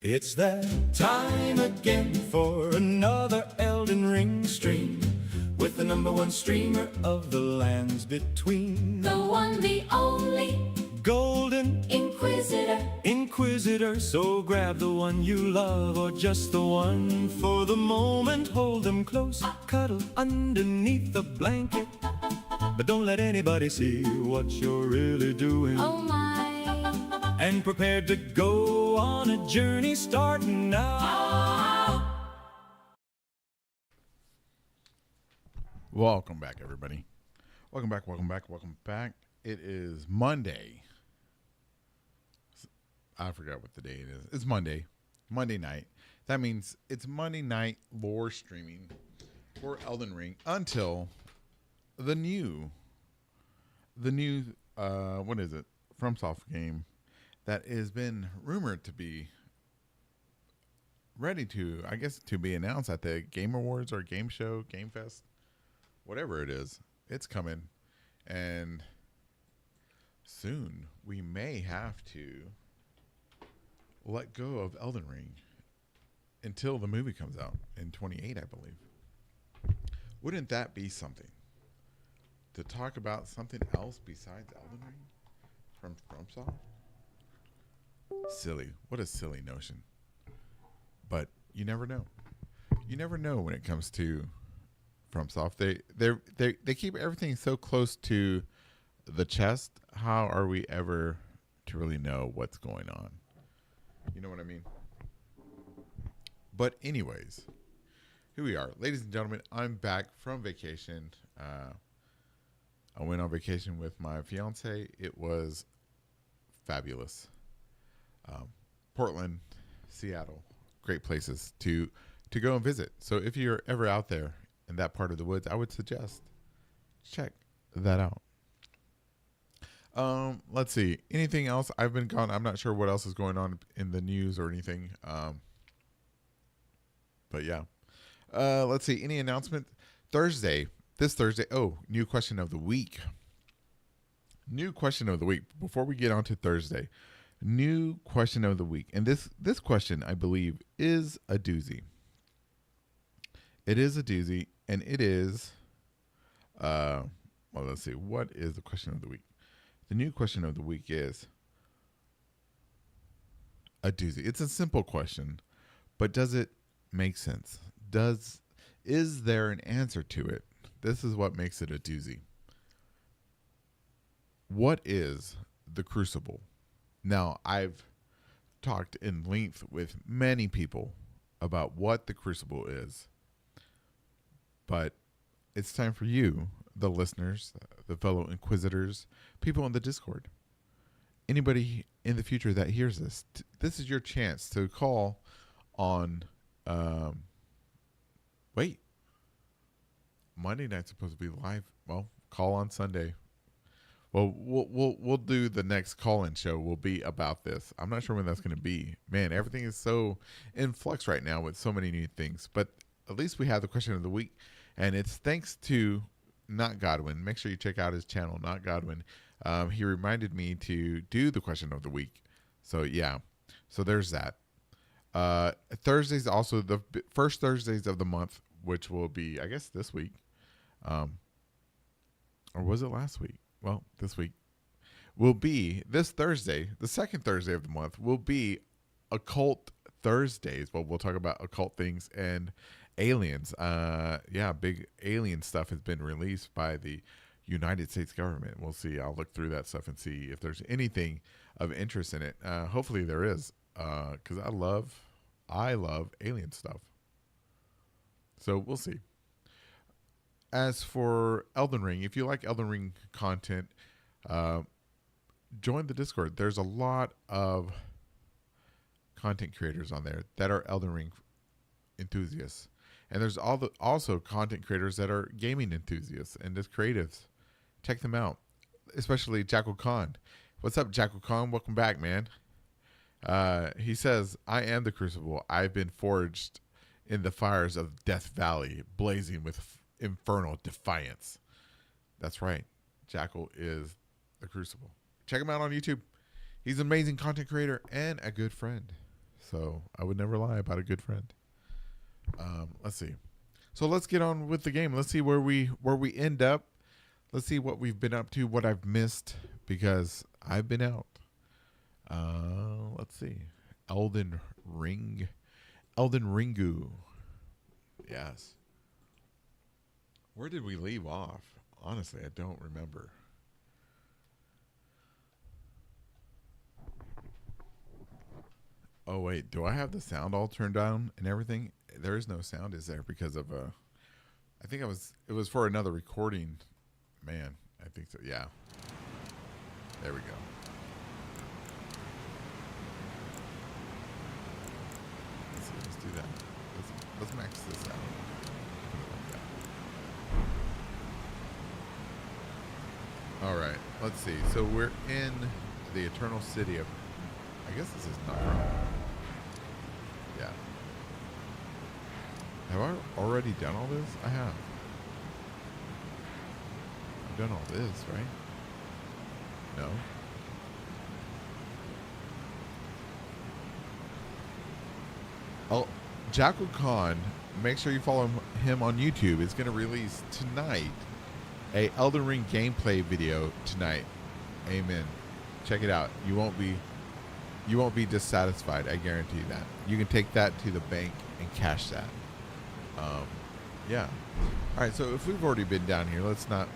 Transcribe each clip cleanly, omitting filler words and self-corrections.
It's that time again for another Elden Ring stream with the number one streamer of the lands between. The one, the only Golden Inquisitor. So grab the one you love or just the one for the moment. Hold them close, cuddle underneath the blanket, but don't let anybody see what you're really doing. Oh my. And prepared to go on a journey starting now. Welcome back, everybody. Welcome back. It is Monday. I forgot what the day it is. It's Monday night. That means it's Monday night lore streaming for Elden Ring until the new what is it? FromSoft game that has been rumored to be ready to, I guess, to be announced at the Game Awards or Game Show, Game Fest, whatever it is. It's coming, and soon we may have to let go of Elden Ring until the movie comes out in 28, I believe. Wouldn't that be something? To talk about something else besides Elden Ring from FromSoft? Silly. What a silly notion. But you never know. You never know when it comes to FromSoft. They keep everything so close to the chest. How are we ever to really know what's going on? You know what I mean? But anyways, here we are. Ladies and gentlemen, I'm back from vacation. I went on vacation with my fiance. It was fabulous. Portland, Seattle, great places to go and visit. So if you're ever out there in that part of the woods, I would suggest check that out. Let's see. Anything else? I've been gone. I'm not sure what else is going on in the news or anything. But yeah. Let's see. Any announcement? This Thursday. Oh, new question of the week. Before we get on to Thursday. New question of the week. And this question, I believe, is a doozy. It is a doozy, and it is well, let's see. What is the question of the week? The new question of the week is a doozy. It's a simple question, but does it make sense? Is there an answer to it? This is what makes it a doozy. What is the Crucible? Now, I've talked in length with many people about what the Crucible is, but it's time for you, the listeners, the fellow Inquisitors, people in the Discord, anybody in the future that hears this, this is your chance to call on, Monday night's supposed to be live. Well, call on Sunday. Well, we'll do the next call-in show will be about this. I'm not sure when that's going to be. Man, everything is so in flux right now with so many new things. But at least we have the question of the week, and it's thanks to Not Godwin. Make sure you check out his channel, Not Godwin. He reminded me to do the question of the week. So yeah, so there's that. Thursdays also the first Thursdays of the month, which will be, I guess, this week, or was it last week? Well, this week will be this Thursday. The second Thursday of the month will be Occult Thursdays. Well, we'll talk about occult things and aliens. Big alien stuff has been released by the United States government. We'll see. I'll look through that stuff and see if there's anything of interest in it. Hopefully there is, because I love alien stuff. So we'll see. As for Elden Ring, if you like Elden Ring content, join the Discord. There's a lot of content creators on there that are Elden Ring enthusiasts. And there's also content creators that are gaming enthusiasts and just creatives. Check them out, especially Jackal Khan. What's up, Jackal Khan? Welcome back, man. He says, I am the Crucible. I've been forged in the fires of Death Valley, blazing with infernal defiance. That's right. Jackal is the Crucible. Check him out on YouTube. He's an amazing content creator and a good friend. So I would never lie about a good friend. Let's see. So let's get on with the game. Let's see where we end up. Let's see what we've been up to, what I've missed, because I've been out. Let's see. Elden Ringu. Yes. Where did we leave off? Honestly, I don't remember. Oh wait, do I have the sound all turned down and everything? There is no sound, is there? Because of I think it was for another recording. Man, I think so. Yeah. There we go. Let's see, let's do that. Let's max this out. All right, let's see. So we're in the Eternal City of, I guess this is not wrong. Yeah. Have I already done all this? I have. I've done all this, right? No. Oh, Jackal Khan, make sure you follow him on YouTube. It's going to release tonight a Elden Ring gameplay video tonight. Amen. Check it out. You won't be dissatisfied. I guarantee that. You can take that to the bank and cash that. Yeah. All right. So if we've already been down here, let's not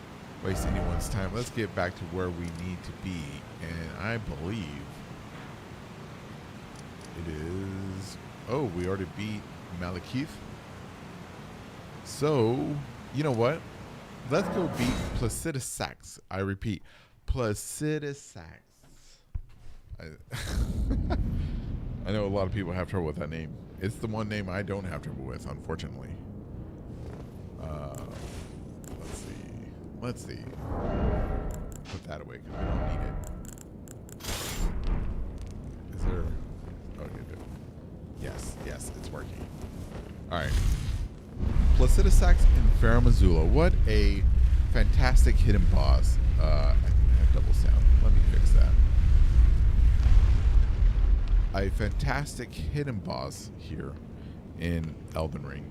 waste anyone's time. Let's get back to where we need to be. And I believe it is. Oh, we already beat Malekith. So you know what? Let's go beat Placidus Sax. I repeat, Placidus Sax. I know a lot of people have trouble with that name. It's the one name I don't have trouble with, unfortunately. Let's see. Put that away because we don't need it. Is there? Oh, yes, it's working. All right. Placidus Sax in Faramazula. What a fantastic hidden boss. I think I have double sound. Let me fix that. A fantastic hidden boss here in Elden Ring.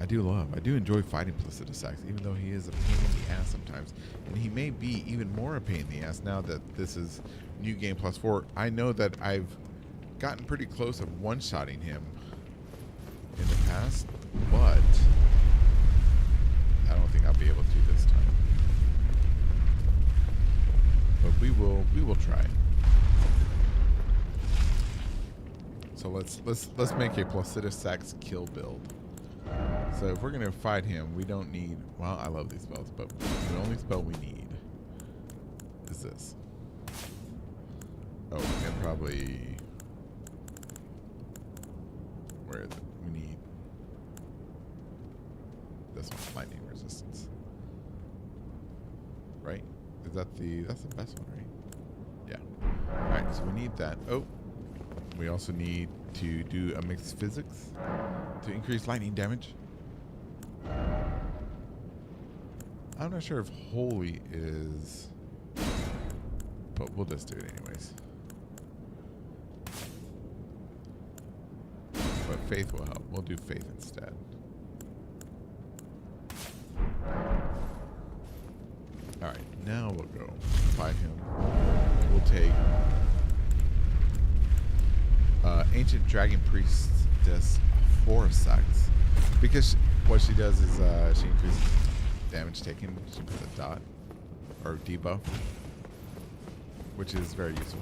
I do enjoy fighting Placidus Sax, even though he is a pain in the ass sometimes. And he may be even more a pain in the ass now that this is New Game Plus 4. I know that I've gotten pretty close of one-shotting him in the past, but I don't think I'll be able to this time. But we will try. So let's make a Placidus Sax kill build. So if we're gonna fight him, we don't need. Well, I love these spells, but the only spell we need is this. Oh, and probably where is it? We need this one, lightning resistance. Right? That's the best one, right? Yeah. All right, so we need that. Oh, we also need to do a mixed physics to increase lightning damage. I'm not sure if holy is, but we'll just do it anyways. But faith will help. We'll do faith instead. Alright, now we'll go fight him. We'll take Ancient Dragon Priestess Sax, because what she does is she increases damage taken. She puts a dot or debuff, which is very useful.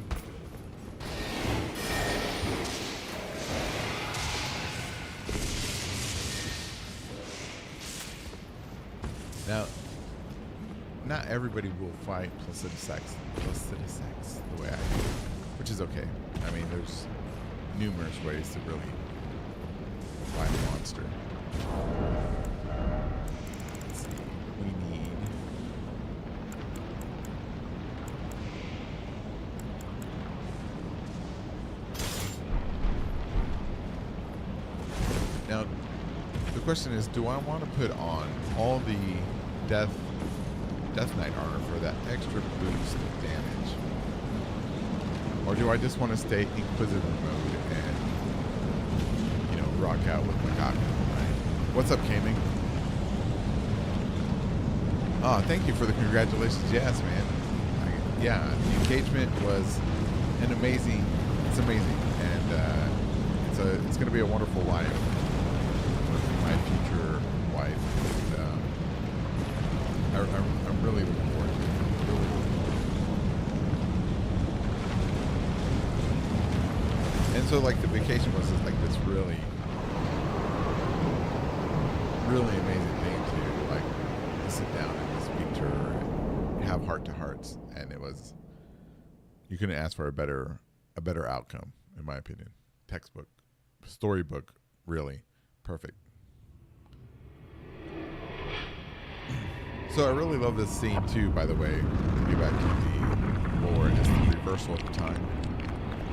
Now, not everybody will fight Placidus Sax the way I do, which is okay. I mean, there's numerous ways to really fight a monster. Let's see. We need now. The question is, do I want to put on all the Death Knight armor for that extra boost of damage? Or do I just want to stay inquisitive mode and, rock out with my cock? Right? What's up, Kaming? Oh, thank you for the congratulations. Yes, man. Yeah, the engagement was an amazing. It's amazing, and it's going to be a wonderful life with my future wife. And, I'm really looking forward to it. Really looking forward to it. And so, like, the vacation was just like this really, really amazing thing to like sit down and speak to her and have heart to hearts, and it was, you couldn't ask for a better outcome, in my opinion. Textbook, storybook, really perfect. So I really love this scene too, by the way. To get back to the lore, it's the reversal of the time.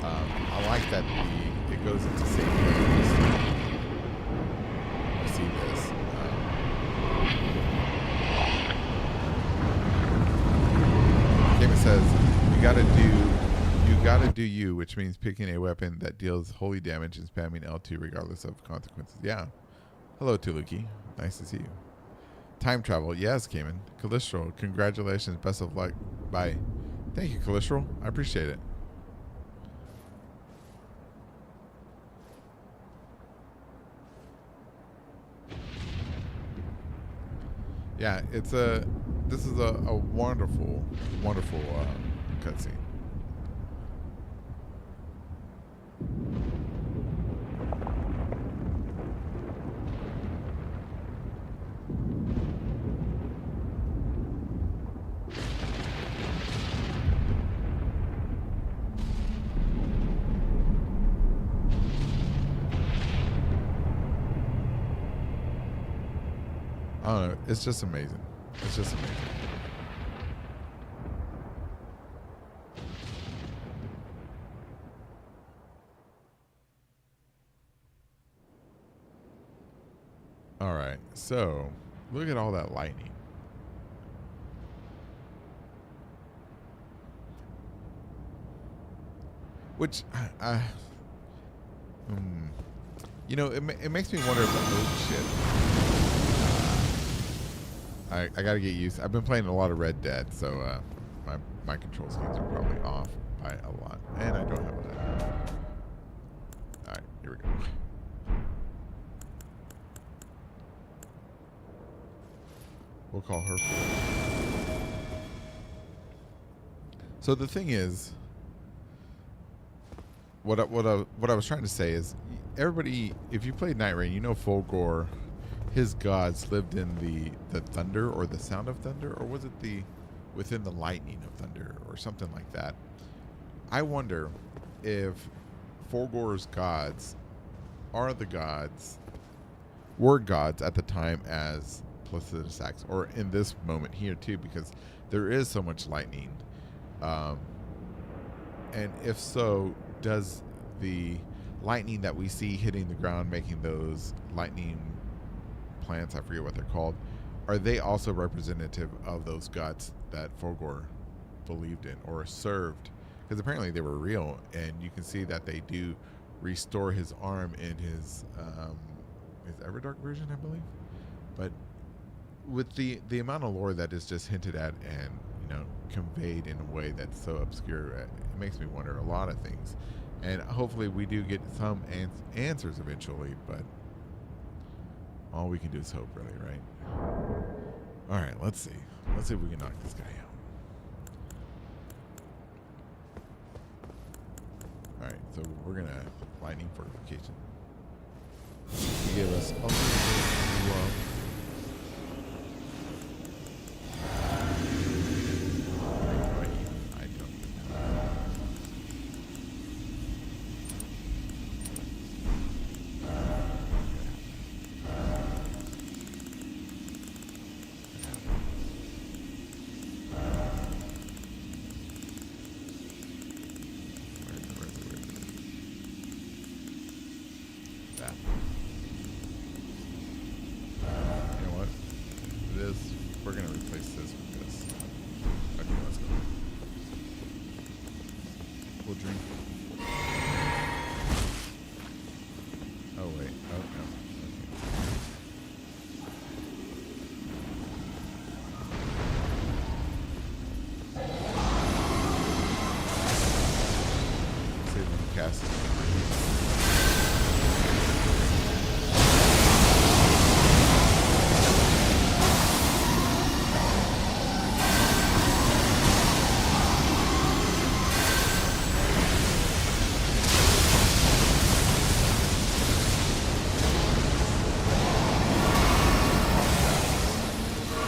I like that it goes into same things. You see this. Kevin says, you gotta do you, which means picking a weapon that deals holy damage and spamming L2 regardless of consequences. Yeah. Hello, Tuluki. Nice to see you. Time travel. Yes, Cayman. Calistral, congratulations. Best of luck. Bye. Thank you, Calistral. I appreciate it. Yeah, this is a wonderful, wonderful cutscene. I don't know. It's just amazing. It's just amazing. All right. So, look at all that lightning. Which, it makes me wonder about, oh shit. I gotta get used. I've been playing a lot of Red Dead, so my control schemes are probably off by a lot, and I don't have that. All right, here we go. We'll call her. So the thing is, what I was trying to say is, everybody, if you played Night Rain, you know Fulgor, his gods lived in the thunder or the sound of thunder, or was it within the lightning of thunder or something like that. I wonder if Fulgor's gods were gods at the time as Placidus Acts, or in this moment here too, because there is so much lightning. And if so, does the lightning that we see hitting the ground, making those lightning plants, I forget what they're called, are they also representative of those gods that Fulgor believed in or served? Because apparently they were real, and you can see that they do restore his arm in his Everdark version, I believe. But with the amount of lore that is just hinted at and conveyed in a way that's so obscure, it makes me wonder a lot of things. And hopefully we do get some answers eventually, but all we can do is hope, really, right? All right, let's see. Let's see if we can knock this guy out. All right, so we're going to lightning fortification. He gave us a little bit of love. We'll drink. Oh wait. Oh no. Okay. Save them cast.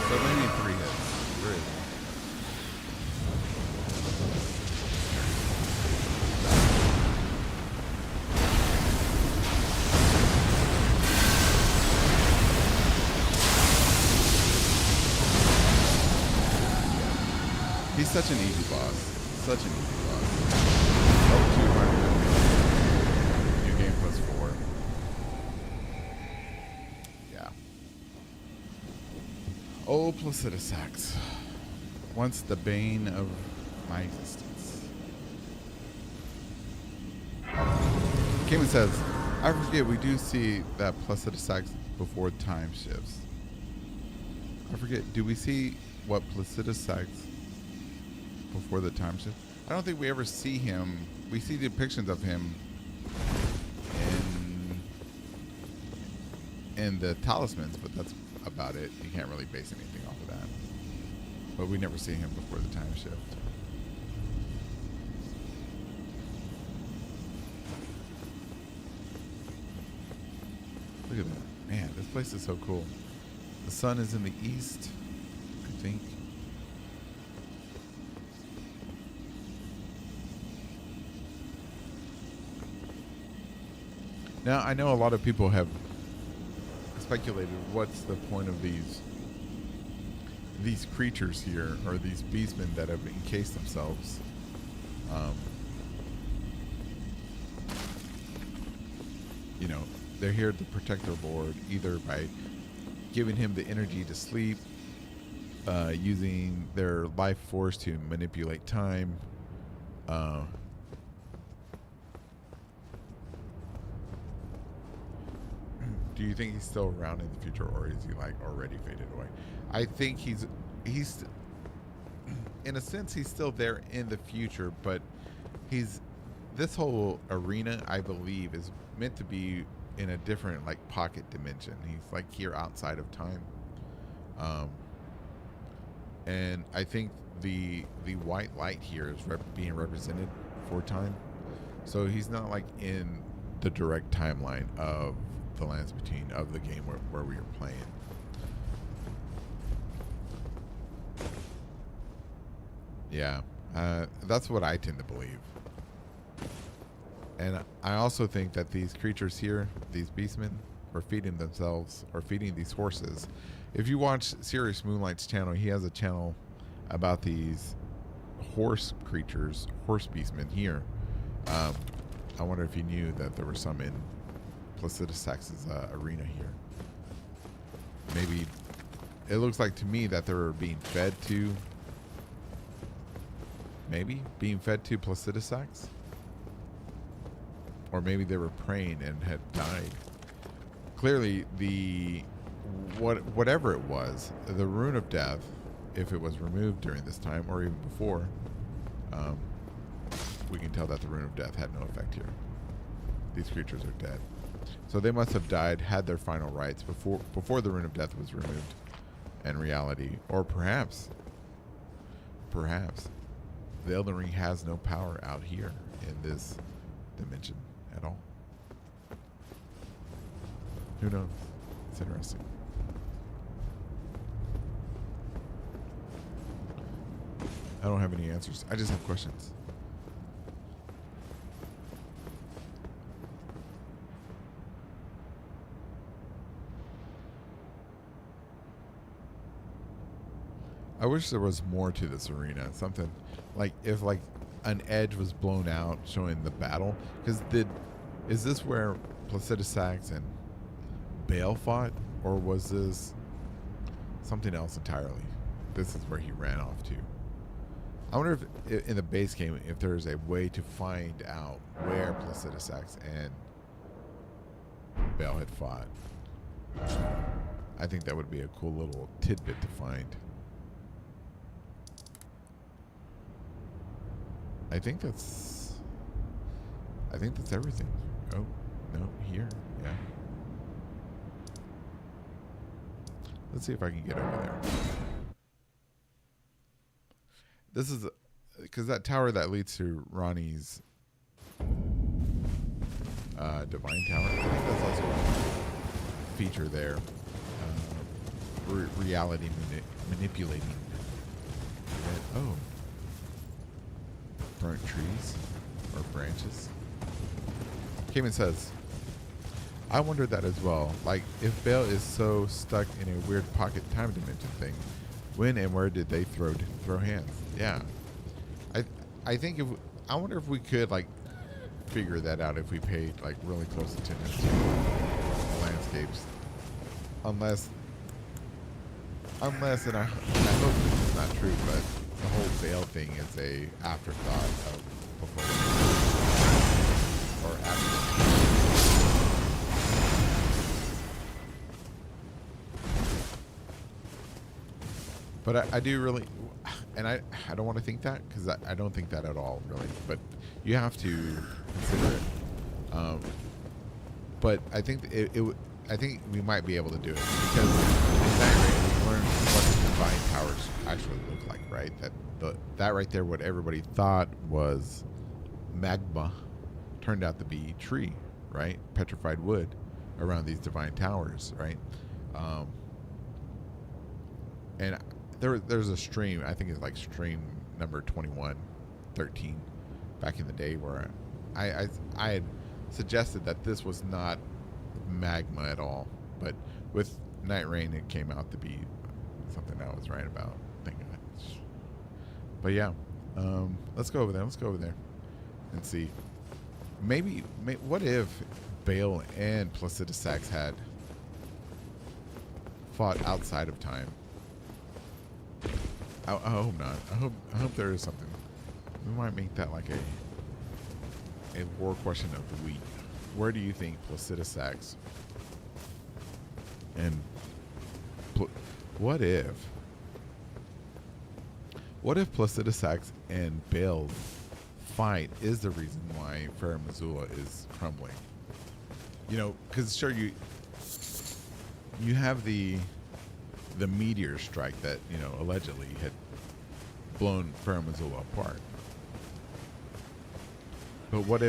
So they need 3 hits. Really. He's such an easy boss. Such an easy boss. Oh, 200. New game plus 4. Yeah. Oh, Placidusax. Once the bane of my existence. Cayman says, I forget we do see that Placidusax before time shifts. I forget, do we see what Placidusax before the time shift? I don't think we ever see him. We see depictions of him in the talismans, but that's about it. You can't really base anything off of that. But we never see him before the time shift. Look at that. Man, this place is so cool. The sun is in the east, I think. Now, I know a lot of people have speculated what's the point of these creatures here, or these beastmen that have encased themselves. You know, they're here to protect their lord, either by giving him the energy to sleep, using their life force to manipulate time, do you think he's still around in the future, or is he like already faded away? I think he's in a sense he's still there in the future, but this whole arena, I believe, is meant to be in a different like pocket dimension. He's like here outside of time, and I think the white light here is being represented for time, so he's not like in the direct timeline of the lands between of the game where we are playing. Yeah, that's what I tend to believe. And I also think that these creatures here, these beastmen, are feeding themselves, or feeding these horses. If you watch Sirius Moonlight's channel, he has a channel about these horse creatures, horse beastmen here. I wonder if you knew that there were some in Placidusax's arena here. Maybe it looks like to me that they were being fed to. Maybe being fed to Placidusax, or maybe they were praying and had died. Clearly, whatever it was, the rune of death, if it was removed during this time or even before, we can tell that the rune of death had no effect here. These creatures are dead. So they must have died, had their final rites before the rune of death was removed in reality. Or perhaps the Elden Ring has no power out here in this dimension at all. Who knows? It's interesting. I don't have any answers. I just have questions. I wish there was more to this arena. Something like if like an edge was blown out showing the battle. Because is this where Placidusax and Bale fought, or was this something else entirely? This is where he ran off to. I wonder if in the base game if there's a way to find out where Placidusax and Bale had fought. I think that would be a cool little tidbit to find. I think that's everything. Oh, no, here. Yeah. Let's see if I can get over there. This is because that tower that leads to Ronnie's Divine Tower. I think that's also a feature there. Reality manipulating. Oh. Burnt trees or branches. Cayman says, I wondered that as well. Like, if Bale is so stuck in a weird pocket time dimension thing, when and where did they throw hands? Yeah. I think I wonder if we could like figure that out if we paid like really close attention to the landscapes. Unless and I hope this is not true, but the whole Bale thing is a afterthought of before or after. But I do really, and I don't want to think that because I don't think that at all really. But you have to consider it. But I think I think we might be able to do it because in that rate we learned what the Divine Towers actually look like, right? That right there, what everybody thought was magma, turned out to be tree, right? Petrified wood around these Divine Towers, right? And there's a stream, I think it's like stream number 2113 back in the day where I had suggested that this was not magma at all, but with Night Rain it came out to be something I was right about. But yeah, let's go over there and see. Maybe what if Bale and Placidusax had fought outside of time? I hope not. I hope there is something. We might make that like a war question of the week. Where do you think Placidusax and what if Placidusax and Bale's fight is the reason why Fair Missoula is crumbling? You know, because sure you have the meteor strike that, you know, allegedly had blown Fair Missoula apart. But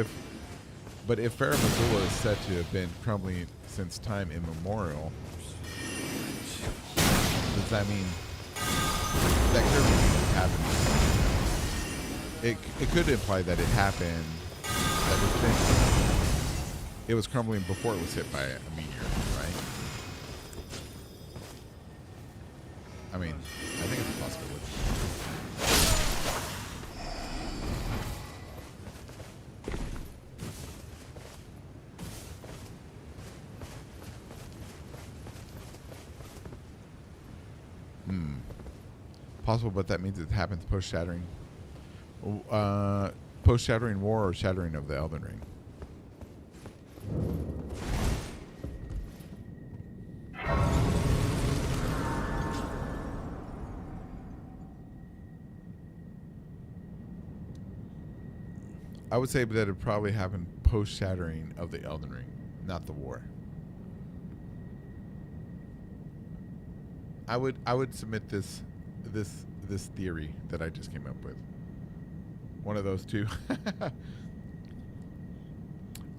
if Fair Missoula is said to have been crumbling since time immemorial, does that mean that could happen? It could imply that it happened, it was crumbling before it was hit by a meteor, right? I mean, I think it's a possibility. Possible, but that means it happens post-shattering war or shattering of the Elden Ring. I would say that it probably happened post-shattering of the Elden Ring, not the war. I would submit this theory that I just came up with. One of those two.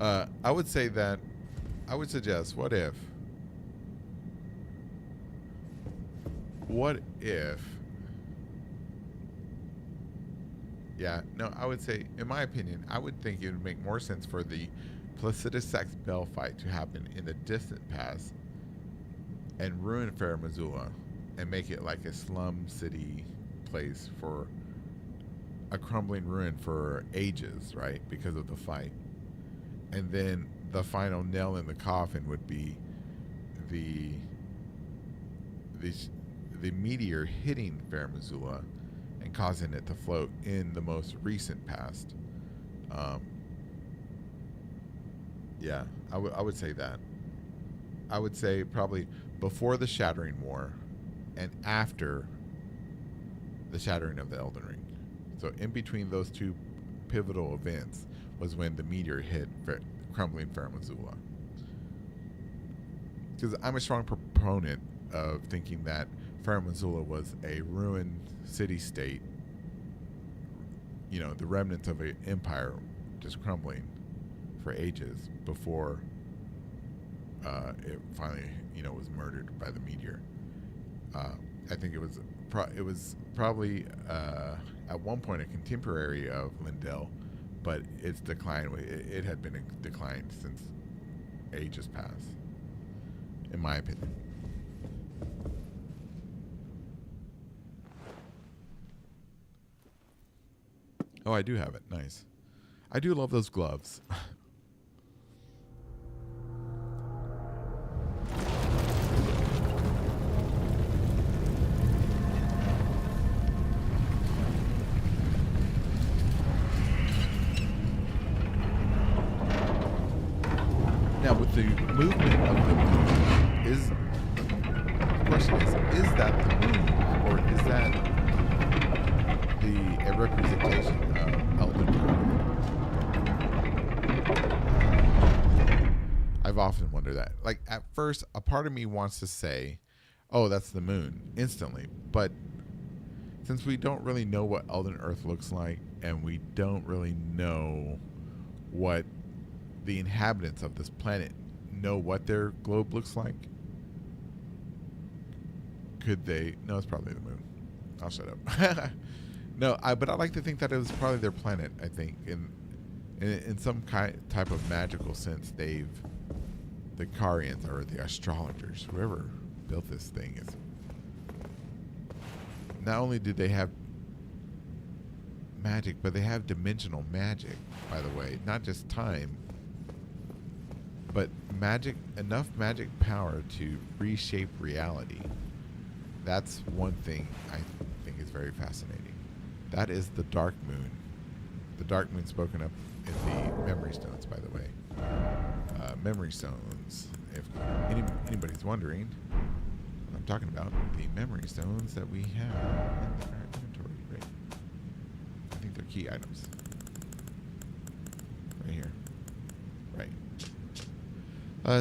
I would say that I would suggest what if I would say, in my opinion, I would think it would make more sense for the Placidusax Bell fight to happen in the distant past and ruin Fair Missoula and make it like a slum city place for a crumbling ruin for ages, right? Because of the fight. And then the final nail in the coffin would be the meteor hitting Fair Missoula and causing it to float in the most recent past. Yeah, I would say that. I would say probably before the Shattering War and after the Shattering of the Elden Ring. So in between those two pivotal events was when the meteor hit crumbling Farum Azula. Because I'm a strong proponent of thinking that Farum Azula was a ruined city-state, you know, the remnants of an empire just crumbling for ages before it finally, you know, was murdered by the meteor. I think it was probably at one point a contemporary of Lindell, but its decline, it had been a decline since ages past, in my opinion. Oh, I do have it. Nice. I do love those gloves. Now, with the movement of the moon, the question is that the moon, or is that a representation of Elden Ring? I've often wondered that. Like, at first, a part of me wants to say, oh, that's the moon, instantly. But since we don't really know what Elden Earth looks like, and we don't really know what the inhabitants of this planet know what their globe looks like, could they? No, it's probably the moon. I'll shut up. No, but I like to think that it was probably their planet. I think in some type of magical sense, the Carians or the astrologers, whoever built this thing, is not only do they have magic, but they have dimensional magic. By the way, not just time, but magic, enough magic power to reshape reality. That's one thing I think is very fascinating. That is the Dark Moon. The Dark Moon spoken of in the Memory Stones, by the way. Memory Stones, if anybody's wondering, I'm talking about the Memory Stones that we have in our inventory, right? I think they're key items. Right here. Right.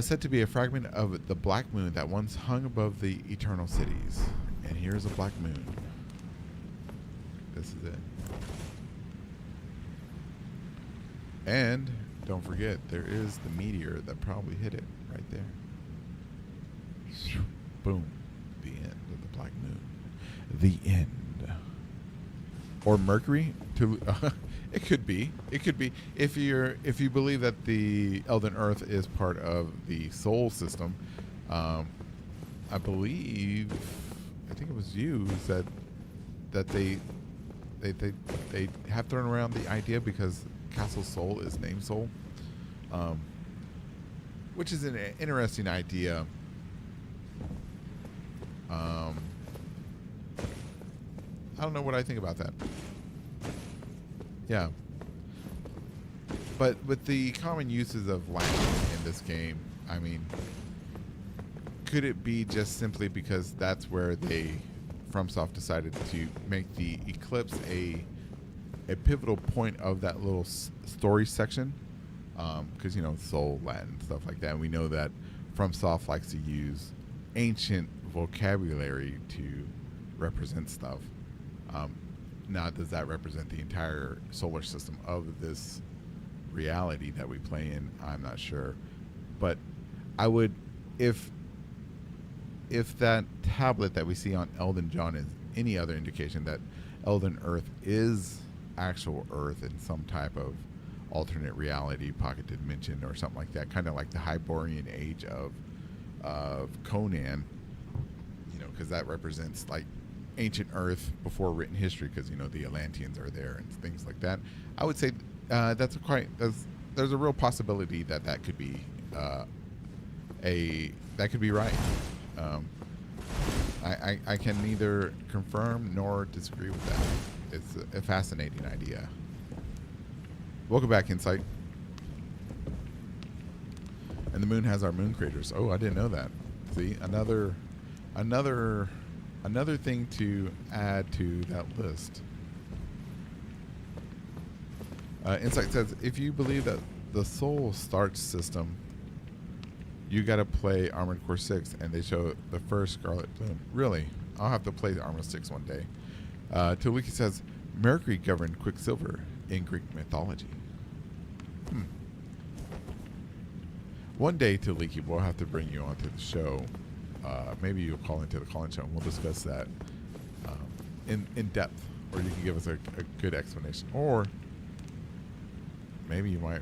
Said to be a fragment of the Black Moon that once hung above the Eternal Cities. And here's a Black Moon. This is it. And don't forget, there is the meteor that probably hit it right there. Boom. The end of the Black Moon. The end. Or Mercury? It could be. It could be. If you believe that the Elden Earth is part of the Soul system, I think it was you who said that they have thrown around the idea because Castle Soul is named Soul, which is an interesting idea. I don't know what I think about that. Yeah. But with the common uses of language in this game, I mean, could it be just simply because that's where FromSoft decided to make the Eclipse a pivotal point of that little story section? Because, Soul, Latin, stuff like that. And we know that FromSoft likes to use ancient vocabulary to represent stuff. Now, does that represent the entire solar system of this reality that we play in? I'm not sure. But I would, if that tablet that we see on Elden John is any other indication that Elden Earth is actual Earth in some type of alternate reality, pocket dimension, or something like that, kind of like the Hyborian age of Conan, because that represents like ancient Earth before written history, because the Atlanteans are there and things like that. I would say there's a real possibility that could be that could be right. I can neither confirm nor disagree with that. it's a fascinating idea. Welcome back, Insight. And the moon has our moon craters. Oh, I didn't know that. See, another thing to add to that list. Insight says, if you believe that the Soul Starch system, you got to play Armored Core 6, and they show the first Scarlet Bloom. Really? I'll have to play Armored 6 one day. Taliki says, Mercury governed Quicksilver in Greek mythology. One day, Taliki, we'll have to bring you onto the show. Maybe you'll call into the call-in show, and we'll discuss that in depth, or you can give us a good explanation. Or maybe you might,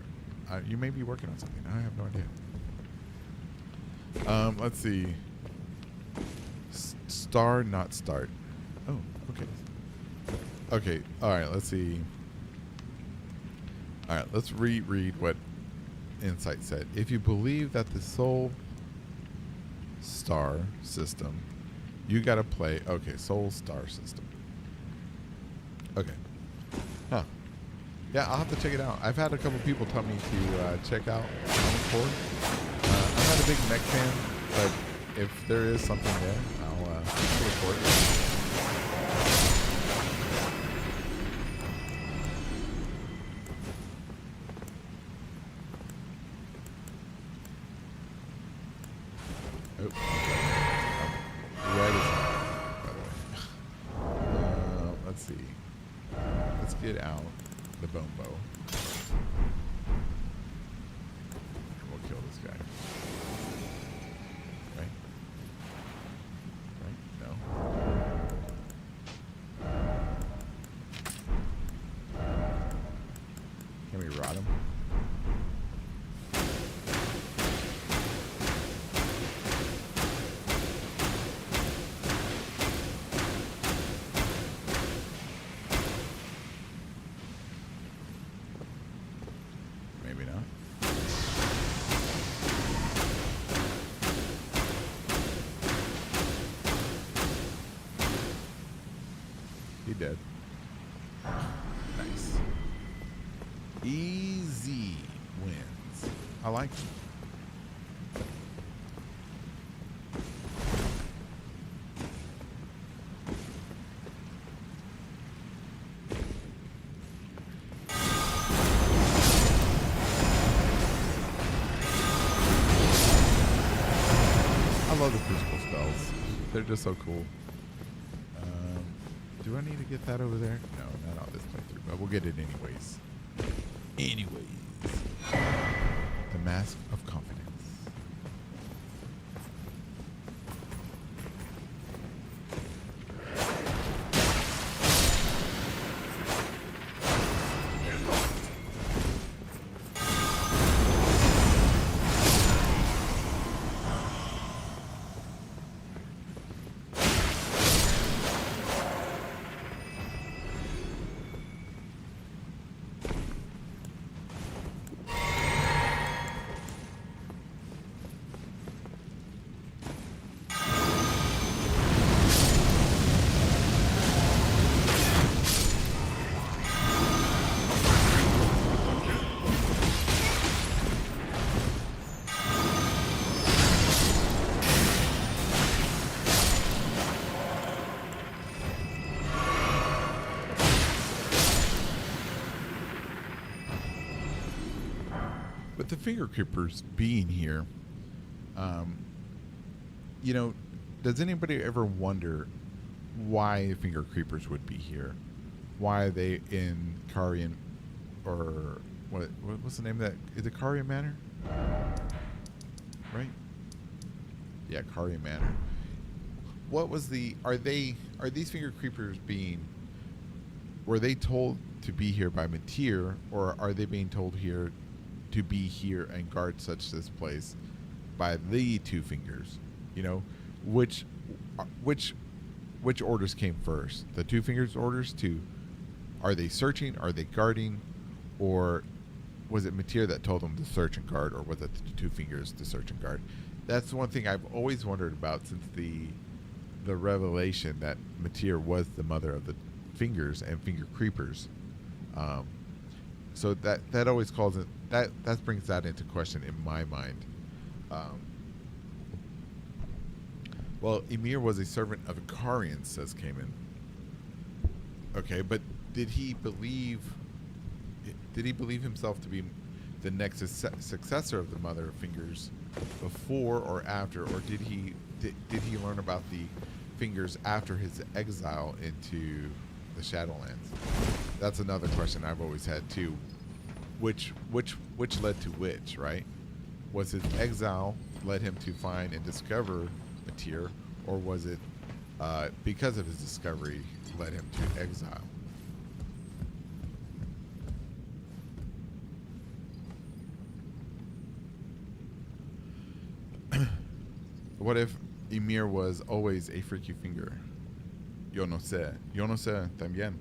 you may be working on something. I have no idea. Let's see. Star, not start. Oh, okay. Okay, all right, let's see. All right, let's reread what Insight said. If you believe that the Soul Star system, you got to play. Okay, Soul Star system. Okay. Huh. Yeah, I'll have to check it out. I've had a couple people tell me to check out Armored Core. I'm not a big mech fan, but if there is something there, I'll look for it. Let's see. Let's get out the bone bow. And we'll kill this guy. Right? Right? No. Can we rot him? Maybe not. He dead. Nice. Easy wins. I like it. I love the physical spells. They're just so cool. Do I need to get that over there? No, not on this playthrough, but we'll get it anyways. The Mask of Confidence. But the finger creepers being here, you know, does anybody ever wonder why finger creepers would be here? Why are they in Carian, or what's the name of that? Is it Carian Manor? Right? Yeah, Carian Manor. What was the? Are these finger creepers were they told to be here by Matir, or are they being told here to be here and guard such this place by the two fingers? You know, which orders came first? The two fingers orders are they searching, are they guarding, or was it Matir that told them to search and guard, or was it the two fingers to search and guard? That's one thing I've always wondered about since the revelation that Matir was the mother of the fingers and finger creepers. So that always calls it that brings that into question in my mind. Well, Ymir was a servant of Ikarians, says Cayman. Okay, but did he believe himself to be the next successor of the Mother of Fingers before or after, or did he learn about the fingers after his exile into the Shadowlands? That's another question I've always had too. Which led to which, right? Was his exile led him to find and discover Matir, or was it because of his discovery led him to exile? What if Ymir was always a freaky finger? Yo no sé también.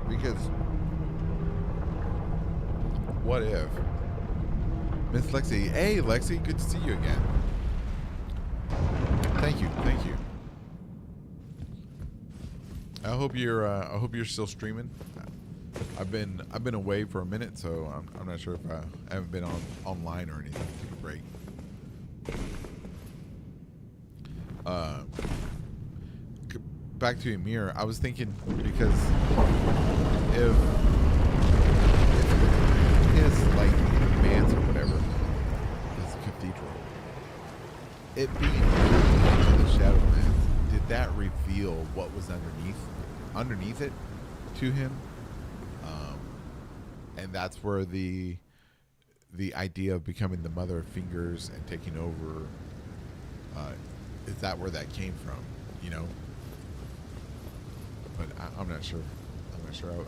Because what if Miss Lexi? Hey Lexi, good to see you again. Thank you. I hope you're still streaming. I've been away for a minute, so I'm not sure if I haven't been online or anything. Take a break. Back to Ymir, I was thinking, because if his like manse or whatever, his cathedral, it being into the Shadowlands, did that reveal what was underneath it to him? And that's where the idea of becoming the Mother of Fingers and taking over, is that where that came from? You know. But I'm not sure.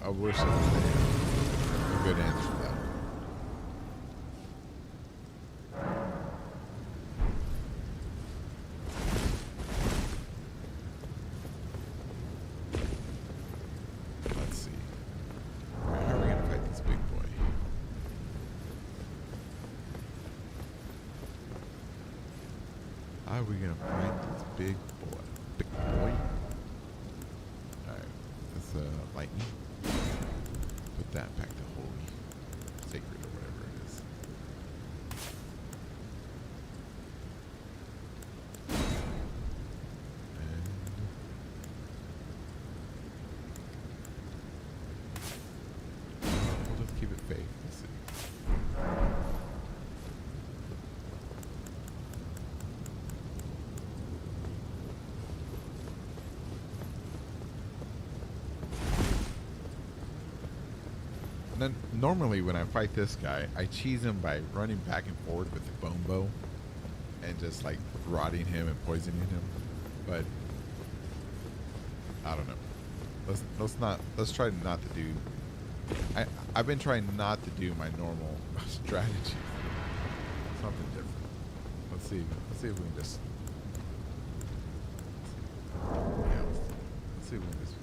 I wish there was a good answer to that. Let's see. How are we going to fight this big boy? How are we going to fight this big boy? Big boy? Lightning. Put that back to holy, sacred, or whatever it is. And we'll just keep it faith. Let's see. And then normally when I fight this guy, I cheese him by running back and forward with the bone bow and just like rotting him and poisoning him. But I don't know. Let's try not to do. I've been trying not to do my normal strategy. Something different. Let's see if we can just. Yeah. Let's see if we can just.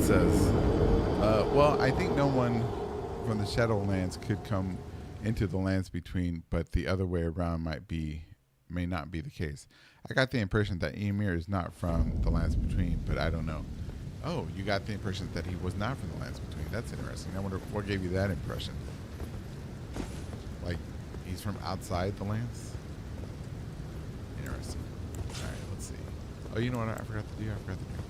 says, well, I think no one from the Shadowlands could come into the lands between, but the other way around may not be the case. I got the impression that Ymir is not from the lands between, but I don't know. Oh, you got the impression that he was not from the lands between. That's interesting. I wonder what gave you that impression. Like, he's from outside the lands? Interesting. All right, let's see. Oh, you know what I forgot to do? I forgot to drink that.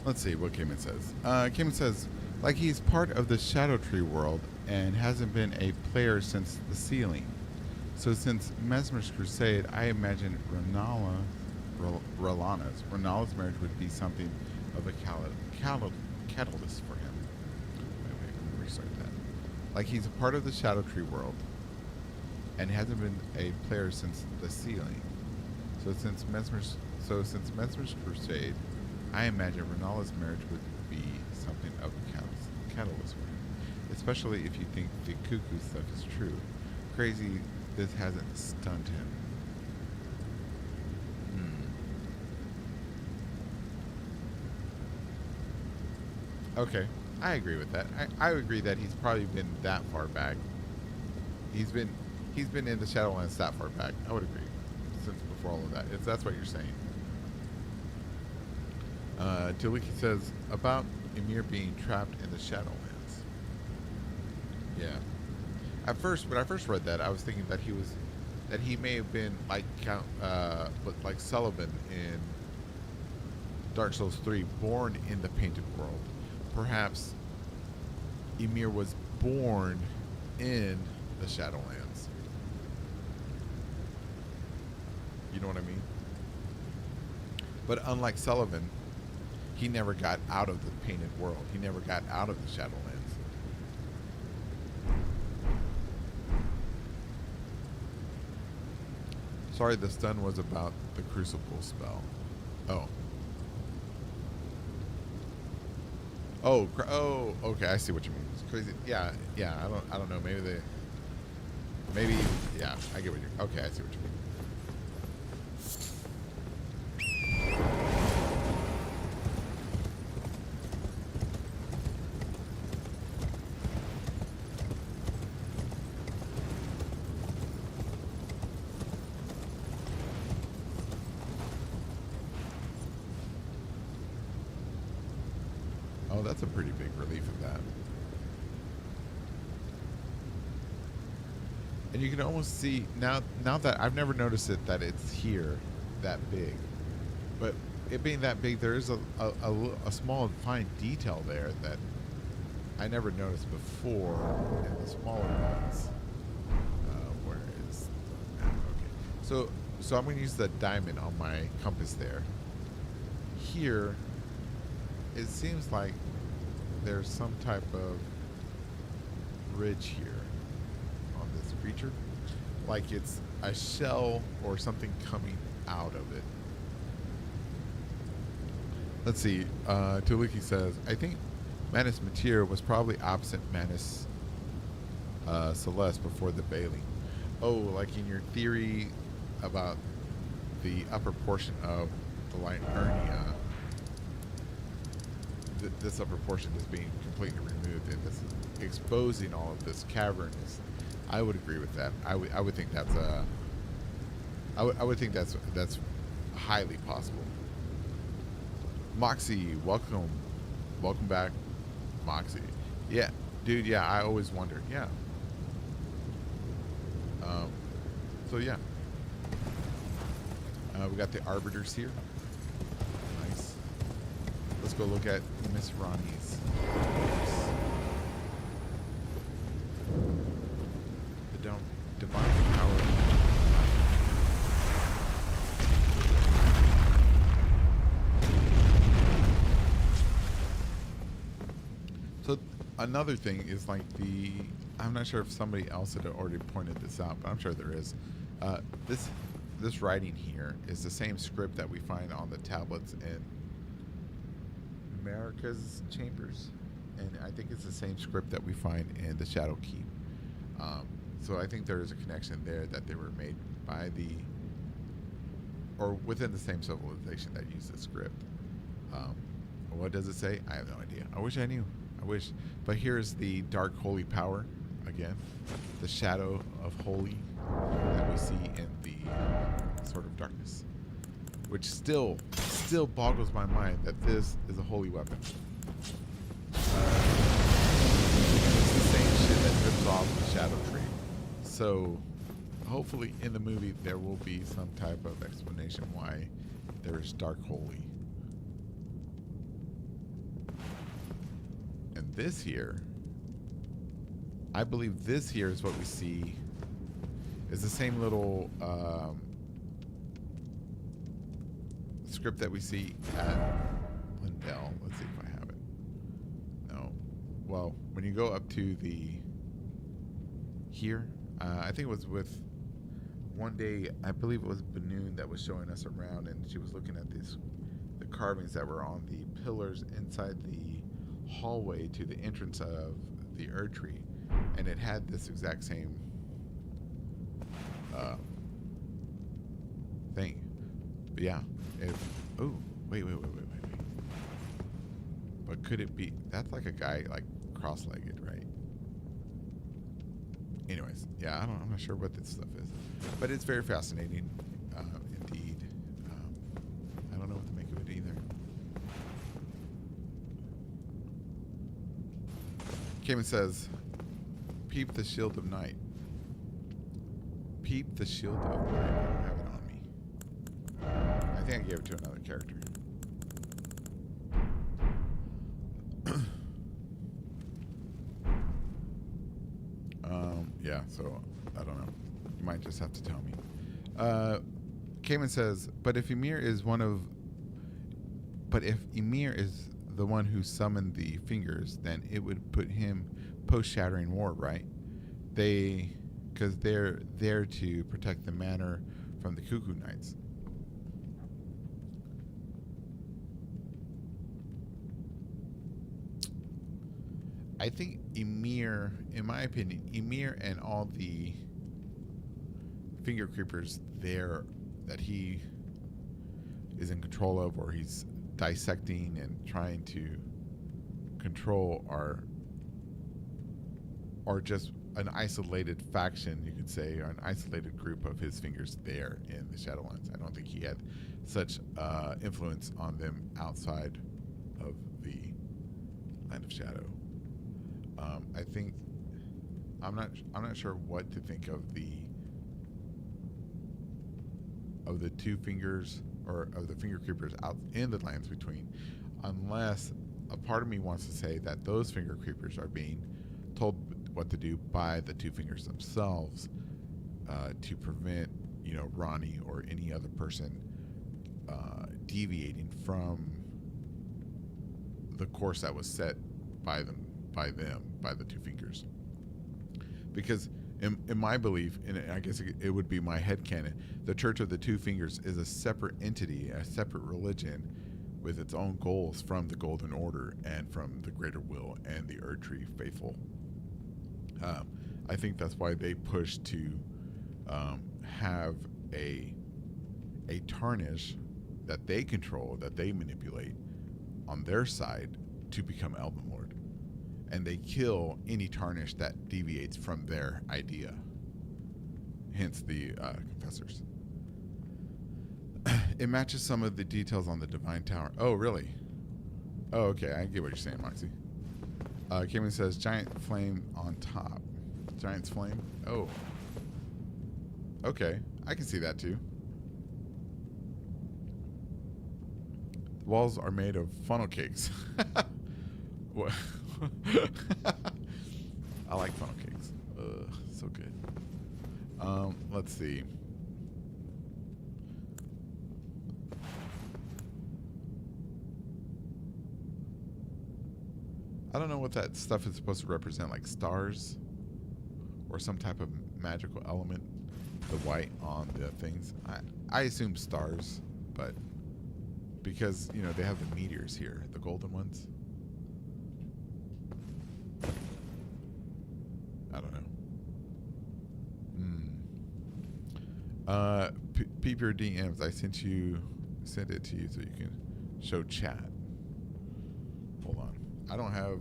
Let's see what Cayman says. Cayman says, like he's part of the Shadow Tree world and hasn't been a player since the ceiling. So since Mesmer's Crusade, I imagine Renala's marriage would be something of a catalyst for him. Wait, let me restart that. Like he's a part of the Shadow Tree world and hasn't been a player since the ceiling. So since Mesmer's Crusade, I imagine Renala's marriage would be something of a catalyst for him, especially if you think the cuckoo stuff is true. Crazy this hasn't stunned him. Okay, I agree with that. I agree that he's probably been that far back. He's been in the Shadowlands that far back. I would agree, since before all of that. If that's what you're saying. Tilwiki says about Ymir being trapped in the Shadowlands. Yeah. At first, when I first read that, I was thinking that he may have been like like Sullivan in Dark Souls 3, born in the Painted World. Perhaps Ymir was born in the Shadowlands. You know what I mean? But unlike Sullivan, he never got out of the Painted World. He never got out of the Shadowlands. Sorry, the stun was about the Crucible spell. Oh. Oh, okay, I see what you mean. It's crazy. Yeah, I don't know. Maybe, yeah, I get what you're, okay, I see what you mean. that's a pretty big relief of that. And you can almost see now that I've never noticed it that it's here that big, but it being that big, there is a small fine detail there that I never noticed before in the smaller ones. Where is the map? Okay, so I'm going to use the diamond on my compass there. Here, it seems like there's some type of ridge here on this creature, like it's a shell or something coming out of it. Let's see. Tuliki says, I think Manus Matir was probably opposite Manus Celeste before the Bailey. Oh, like in your theory about the upper portion of the Liurnia, this upper portion is being completely removed and this is exposing all of this cavern. I would agree with that. I would think that's I would think that's highly possible. Moxie, welcome back, Moxie. Yeah, dude. Yeah, I always wondered. Yeah. So yeah, we got the arbiters here. Nice. Let's go look at Miss Ronnie's. The divine power. So another thing is like I'm not sure if somebody else had already pointed this out, but I'm sure there is. This writing here is the same script that we find on the tablets in America's chambers, and I think it's the same script that we find in the Shadow Keep. So I think there is a connection there that they were made by or within the same civilization that used the script. What does it say? I have no idea. I wish I knew. I wish. But here's the dark holy power again, the shadow of holy that we see in the Sword of Darkness, which still boggles my mind that this is a holy weapon. It's the same shit that rips off the Shadow Tree. So hopefully in the movie there will be some type of explanation why there is dark holy. And this here, I believe this here is what we see is the same little script that we see at Lindell. Let's see if I have it. No. Well, when you go up to here, I think it was with one day, I believe it was Benoon that was showing us around, and she was looking at the carvings that were on the pillars inside the hallway to the entrance of the Erdtree, and it had this exact same thing. But yeah, wait. But could it be? That's like a guy like cross-legged, right? Anyways, yeah, I'm not sure what this stuff is, but it's very fascinating, indeed. I don't know what to make of it either. Cayman says, "Peep the shield of night." Peep the shield of night. I don't have it on me. I think I gave it to another character. Yeah, so I don't know. You might just have to tell me. Cayman says, but if Emir is the one who summoned the fingers, then it would put him post-shattering war, right? Because they're there to protect the manor from the Cuckoo Knights. I think Emir, in my opinion, Emir and all the finger creepers there that he is in control of, or he's dissecting and trying to control, are just an isolated faction, you could say, or an isolated group of his fingers there in the Shadowlands. I don't think he had such influence on them outside of the Land of Shadow. I think I'm not sure what to think of the two fingers or of the finger creepers out in the lands between, unless a part of me wants to say that those finger creepers are being told what to do by the two fingers themselves, to prevent, you know, Ronnie or any other person deviating from the course that was set by the two fingers. Because in my belief, and I guess it would be my headcanon, the Church of the Two Fingers is a separate entity, a separate religion with its own goals from the Golden Order and from the Greater Will and the Erdtree faithful. I think that's why they push to have a tarnish that they control, that they manipulate on their side to become Elden Lord. And they kill any tarnish that deviates from their idea. Hence the confessors. It matches some of the details on the Divine Tower. Oh, really? Oh, okay. I get what you're saying, Moxie. Kimmy says, giant flame on top. Giant's flame? Oh. Okay. I can see that too. The walls are made of funnel cakes. What? I like funnel cakes. So good. Let's see. I don't know what that stuff is supposed to represent, like stars or some type of magical element. The white on the things. I assume stars, but because, you know, they have the meteors here, the golden ones. I don't know. Peep your DMs. I sent it to you so you can show chat. Hold on. I don't have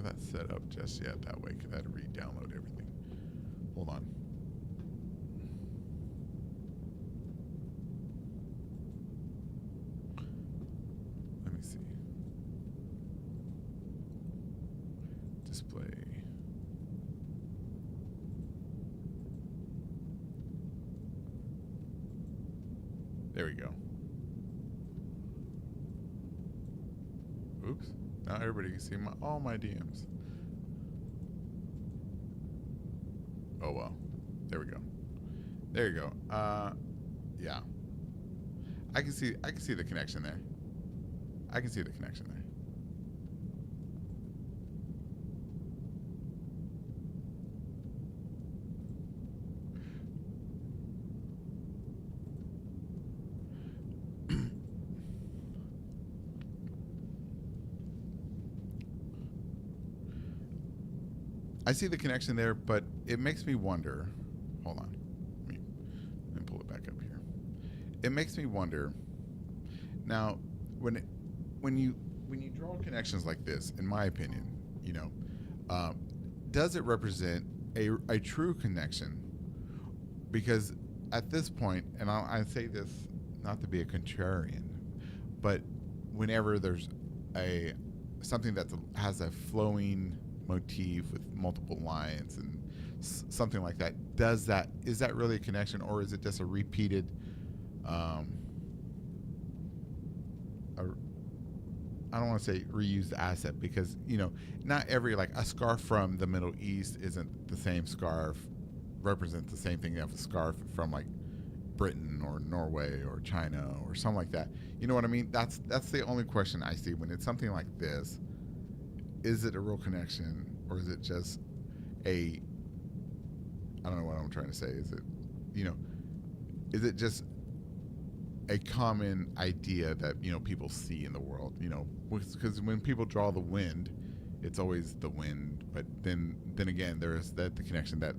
that set up just yet that way because I had to re-download everything. Hold on. Let me see. Display. There we go. Oops. Now everybody can see all my DMs. Oh well. There we go. There you go. Yeah. I can see the connection there. I can see the connection there. I see the connection there, but it makes me wonder. Hold on. Let me pull it back up here. It makes me wonder. Now, when you draw connections like this, in my opinion, you know, does it represent a true connection? Because at this point, and I say this not to be a contrarian, but whenever there's something that has a flowing motif with multiple lines and something like that, is that really a connection, or is it just a repeated I don't want to say reused asset, because, you know, not every, like a scarf from the Middle East isn't the same scarf, represents the same thing. You have a scarf from like Britain or Norway or China or something like that. You know what I mean? That's the only question I see when it's something like this. Is it a real connection, or is it just I don't know what I'm trying to say. Is it just a common idea that, you know, people see in the world, you know, because when people draw the wind, it's always the wind, but then again, there's the connection that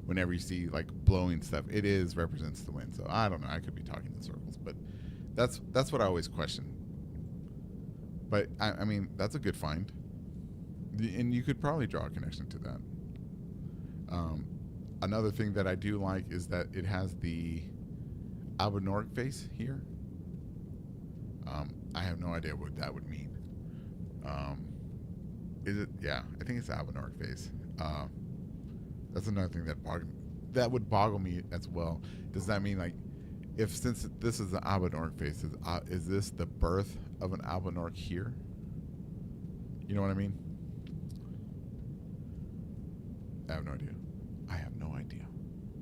whenever you see like blowing stuff, it represents the wind. So I don't know, I could be talking in circles, but that's what I always question. But I mean, that's a good find. And you could probably draw a connection to that. Another thing that I do like is that it has the Albinork face here. I have no idea what that would mean. Is it? Yeah, I think it's the Abenorg face. That's another thing that would boggle me as well. Does that mean like, if since this is the Abenorg face, is this the birth of an Abenorg here? You know what I mean? I have no idea. I have no idea.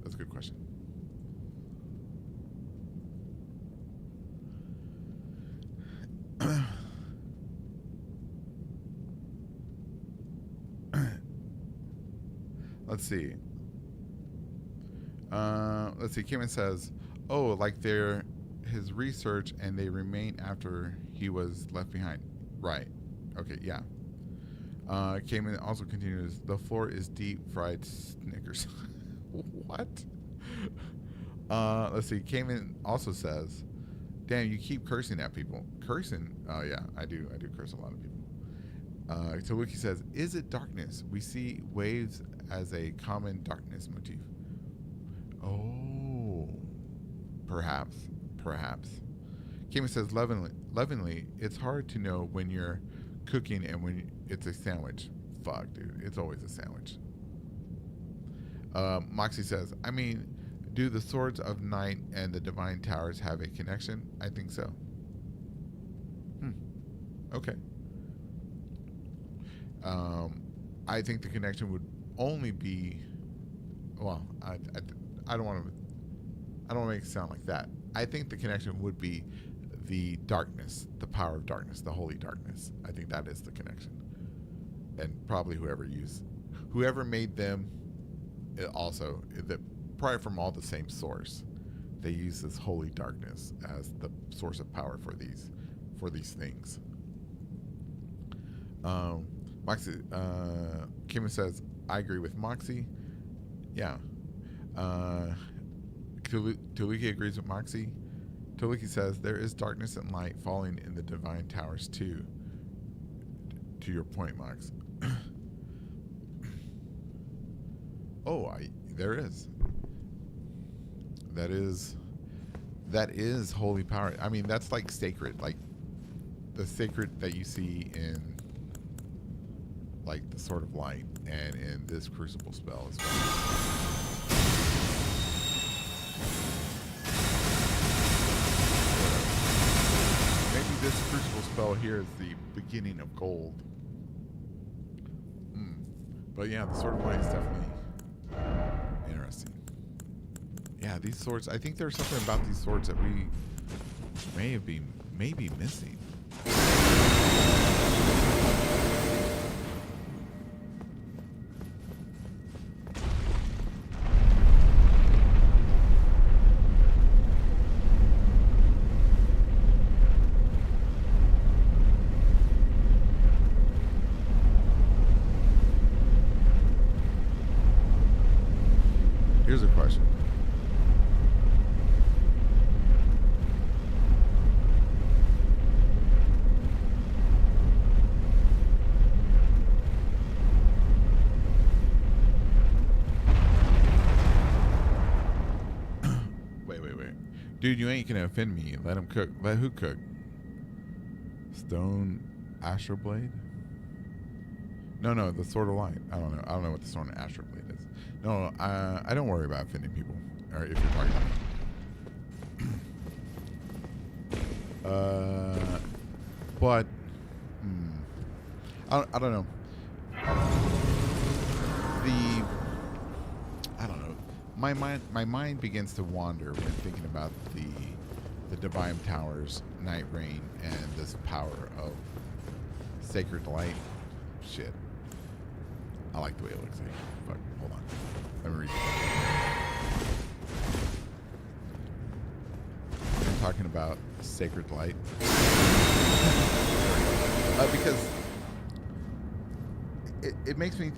That's a good question. Let's see. Kimon says, "Oh, like they're his research, and they remain after he was left behind." Right. Okay. Yeah. Cayman also continues, "The floor is deep fried Snickers." What? Let's see. Cayman also says, "Damn, you keep cursing at people." Cursing? Oh yeah, I do. I do curse a lot of people. Taluki says, "Is it darkness? We see waves as a common darkness motif." Oh, perhaps. Cayman says, "Lovingly, it's hard to know when you're cooking and when it's a sandwich." Fuck, dude, it's always a sandwich. Moxie says, "I mean, do the Swords of Night and the Divine Towers have a connection?" I think so. Okay. I think the connection would only be, well, I don't want to make it sound like that. I think the connection would be the darkness, the power of darkness, the holy darkness. I think that is the connection. And probably whoever made them, also, probably from all the same source. They use this holy darkness as the source of power for these things. Moxie, Kim says, "I agree with Moxie." Yeah. Taliki agrees with Moxie. Taliki says, "There is darkness and light falling in the divine towers too." To your point, Mox. There is. That is holy power. I mean, that's like sacred, like the sacred that you see in like the Sword of Light and in this Crucible spell as well. Maybe this Crucible spell here is the beginning of gold. But yeah, the Sword of Light is definitely interesting. Yeah, these swords, I think there's something about these swords that we may be missing. Here's a question. Wait. Dude, you ain't gonna offend me. Let him cook. Let who cook? Stone Astral Blade? No, the Sword of Light. I don't know what the Stone Astral Blade is. No, I don't worry about offending people. Or if you're talking about but I don't know. I don't know. My mind begins to wander when thinking about the Divine Towers, Night Rain, and this power of Sacred Light. Shit. I like the way it looks like. Fuck, hold on. Let me read it. I'm talking about Sacred Light. Because it makes me...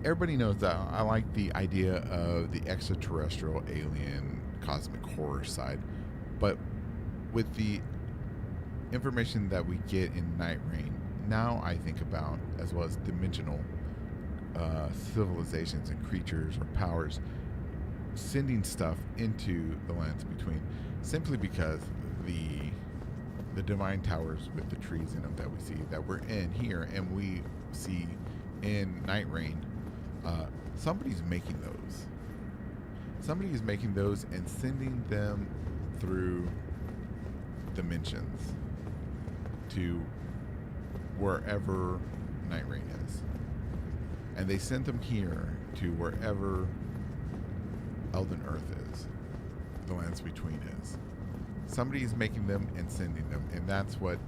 everybody knows that I like the idea of the extraterrestrial, alien, cosmic horror side. But with the information that we get in Night Rain, now I think about, as well as dimensional civilizations and creatures or powers sending stuff into the lands between, simply because the Divine Towers with the trees in them that we see, that we're in here, and we see in Night Rain, somebody's making those. Somebody is making those and sending them through dimensions to wherever Night Rain is. And they sent them here to wherever Elden Earth is, the lands between is. Somebody is making them and sending them, and that's what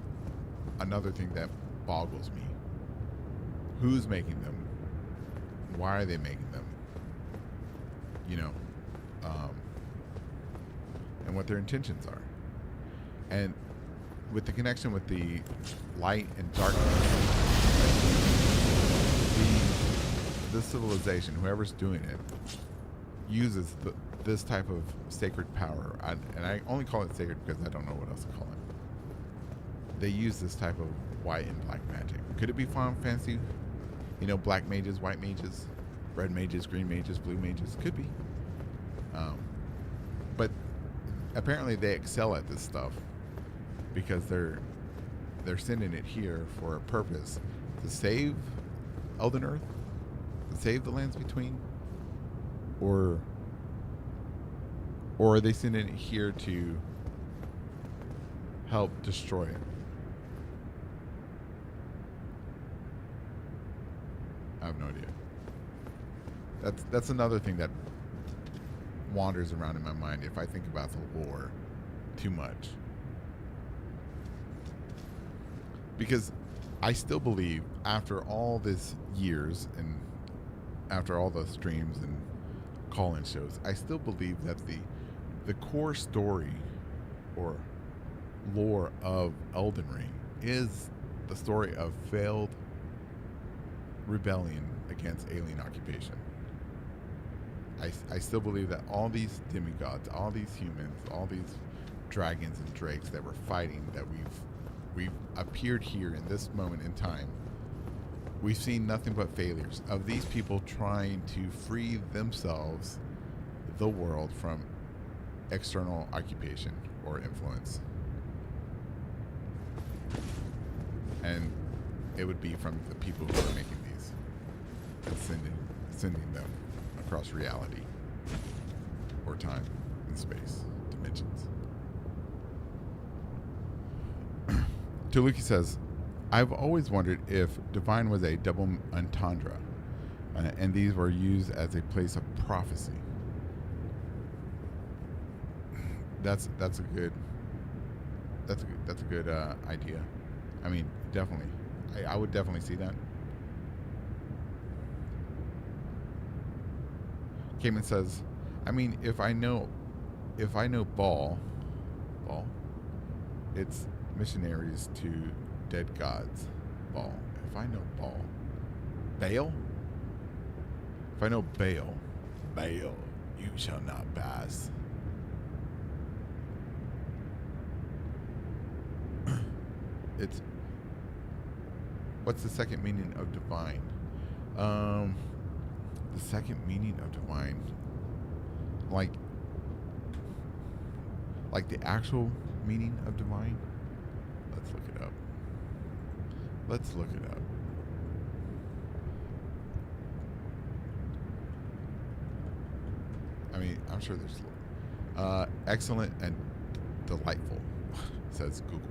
another thing that boggles me. Who's making them? Why are they making them? You know, and what their intentions are. And with the connection with the light and darkness, the civilization, whoever's doing it, uses this type of sacred power. And I only call it sacred because I don't know what else to call it. They use this type of white and black magic. Could it be Final Fantasy? You know, black mages, white mages, red mages, green mages, blue mages? Could be. But apparently they excel at this stuff because they're sending it here for a purpose, to save Elden Earth, to save the lands between, or are they sending it here to help destroy it? I have no idea. That's another thing that wanders around in my mind if I think about the lore too much. Because I still believe, after all this years and after all the streams and call-in shows, I still believe that the core story or lore of Elden Ring is the story of failed rebellion against alien occupation. I still believe that all these demigods, all these humans, all these dragons and drakes that we're fighting, that we've appeared here in this moment in time, we've seen nothing but failures of these people trying to free themselves, the world, from external occupation or influence. And it would be from the people who are making these and sending them across reality or time and space dimensions. Tuluki says, I've always wondered if Divine was a double entendre, and these were used as a place of prophecy. That's a good idea. I mean, definitely. I would definitely see that. Cayman says, I mean, if I know Baal, it's missionaries to dead gods. Baal. If I know Baal? If I know Baal, you shall not pass. It's, what's the second meaning of divine? The second meaning of divine, like the actual meaning of divine. Let's look it up. I mean, I'm sure there's excellent and delightful, says Google.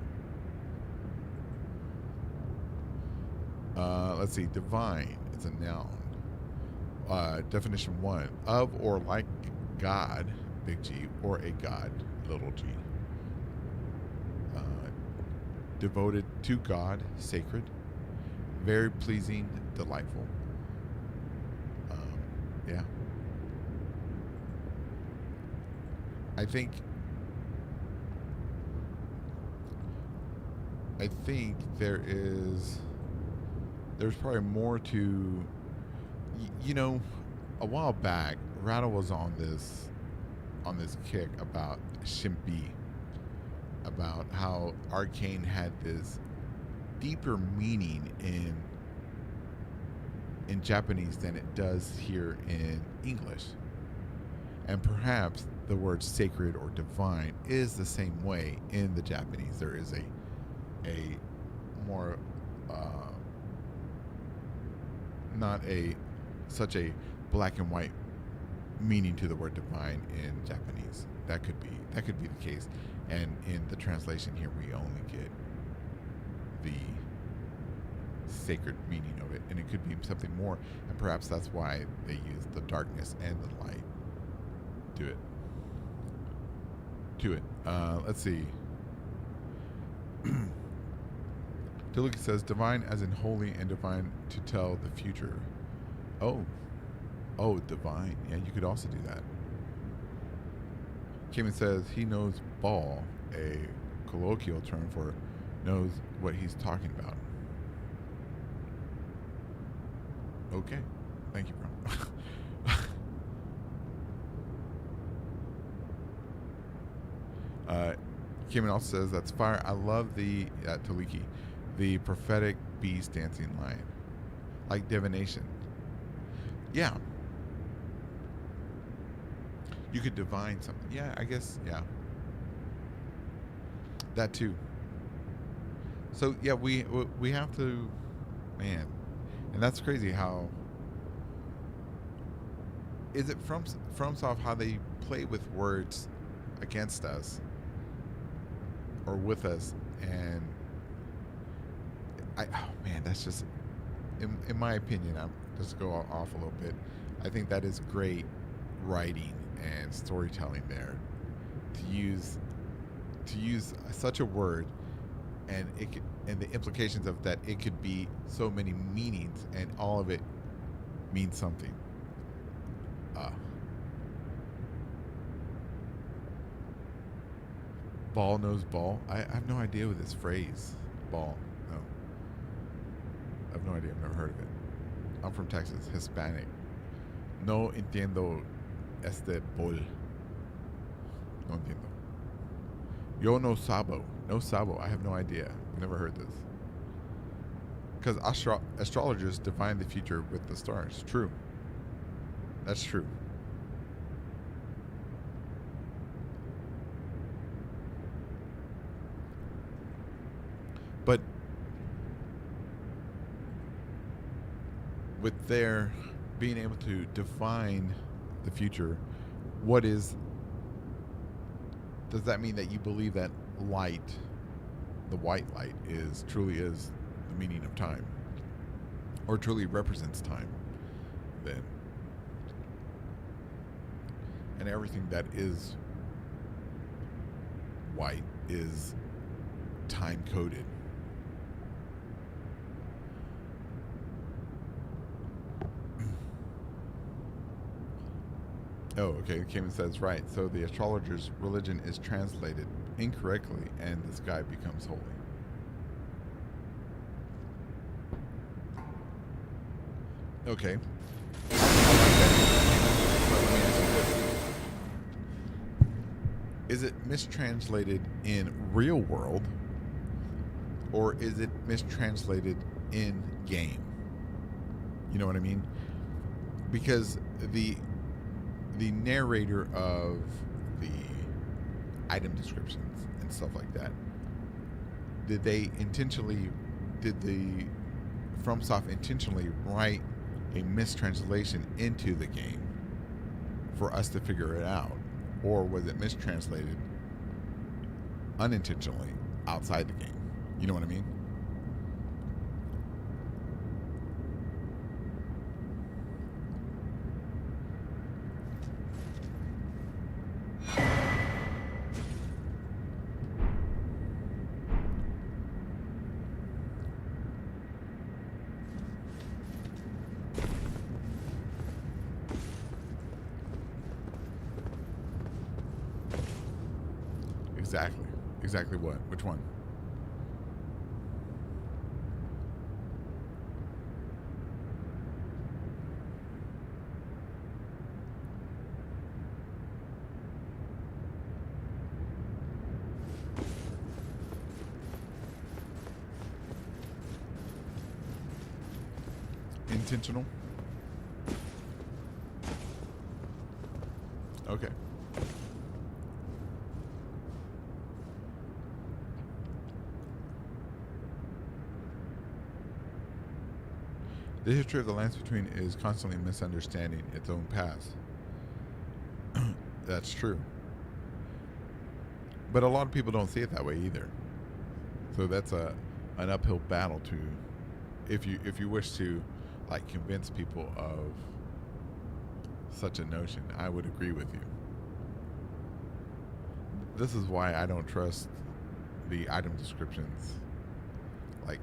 Let's see, divine, it's a noun. Definition 1, of or like God, big G, or a god, little g. Devoted to God, sacred, very pleasing, delightful. Yeah. I think there's probably more to, you know, a while back, Rattle was on this kick about Shimpi, about how Arcane had this deeper meaning in Japanese than it does here in English. And perhaps the word sacred or divine is the same way in the Japanese. There is a more not a such a black and white meaning to the word divine in Japanese. That could be the case, and in the translation here, we only get the sacred meaning of it, and it could be something more, and perhaps that's why they use the darkness and the light to it. Let's see. Deluca says divine as in holy and divine to tell the future. Oh, divine. Yeah, you could also do that. Cayman says he knows ball, a colloquial term for knows what he's talking about. Okay. Thank you, bro. Cayman also says that's fire. I love the Taliki, the prophetic beast dancing line, like divination. Yeah. You could divine something. Yeah, I guess. Yeah. That too. So yeah, we have to, man, and that's crazy. How is it from FromSoft how they play with words against us or with us, and oh man, that's just in my opinion. I'm just go off a little bit. I think that is great writing and storytelling there to use such a word, and it could, and the implications of that, it could be so many meanings, and all of it means something. Ball knows ball. I have no idea with this phrase. Ball. No. I have no idea. I've never heard of it. I'm from Texas, Hispanic. No entiendo este bol. No entiendo. Yo no sabo. No sabo. I have no idea. I've never heard this. Because astrologers divine the future with the stars. True. That's true. But with their being able to define the future, does that mean that you believe that light, the white light, truly is the meaning of time, or truly represents time then? And everything that is white is time coded. Oh, okay. Cayman says, right. So the astrologer's religion is translated incorrectly, and the sky becomes holy. Okay. Is it mistranslated in real world, or is it mistranslated in game? You know what I mean? Because the narrator of the item descriptions and stuff like that, did the FromSoft intentionally write a mistranslation into the game for us to figure it out, or was it mistranslated unintentionally outside the game? You know what I mean? Exactly what? Which one? Intentional? Okay. The history of the lands between is constantly misunderstanding its own past. That's true. But a lot of people don't see it that way either. So that's an uphill battle to, if you wish to like convince people of such a notion. I would agree with you. This is why I don't trust the item descriptions like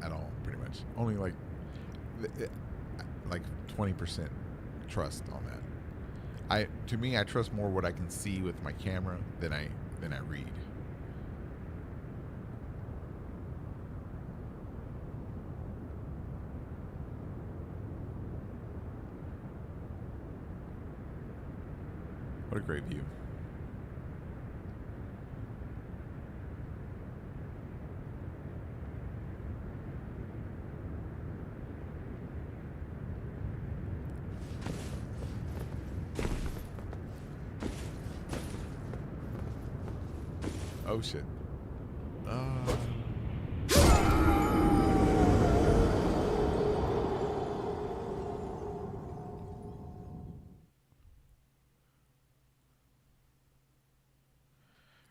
at all, pretty much. Only like 20% trust on that. To me, I trust more what I can see with my camera than I read. What a great view. Oh shit.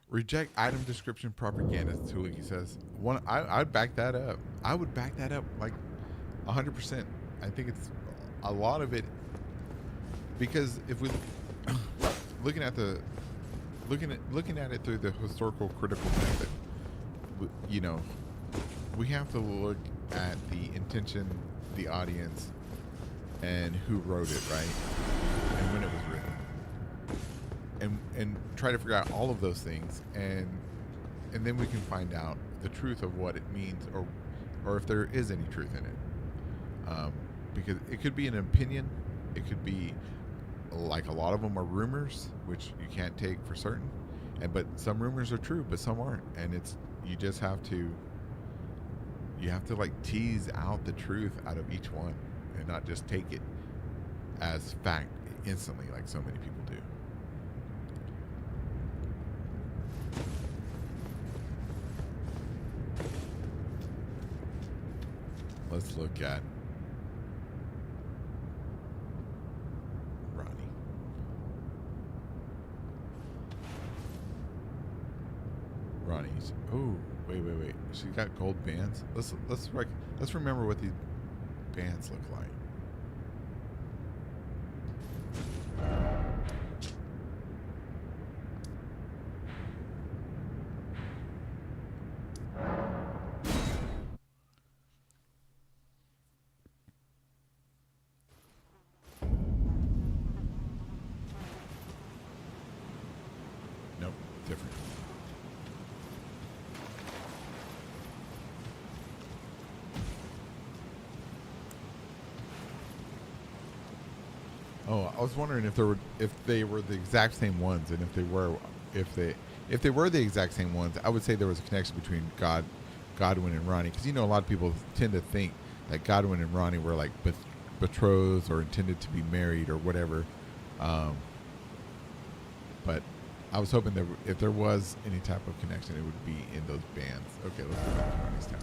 Reject item description propaganda, Tuliki says. I'd back that up. I would back that up like 100%. I think it's a lot of it, because if we looking at it through the historical critical method, you know, we have to look at the intention, the audience, and who wrote it, right? And when it was written. And try to figure out all of those things, and then we can find out the truth of what it means, or if there is any truth in it. Because it could be an opinion, it could be like a lot of them are rumors, which you can't take for certain, but some rumors are true, but some aren't, and you have to like tease out the truth out of each one, and not just take it as fact instantly like so many people do. Let's look at Ronnie. Ronnie's. Oh, wait. She's got gold bands. Let's remember what these bands look like. Nope, different. Oh, I was wondering if they were the exact same ones, and if they were the exact same ones, I would say there was a connection between Godwin and Ronnie, because a lot of people tend to think that Godwin and Ronnie were like betrothed or intended to be married or whatever. But I was hoping that if there was any type of connection, it would be in those bands. Okay, let's go back to Ronnie's town.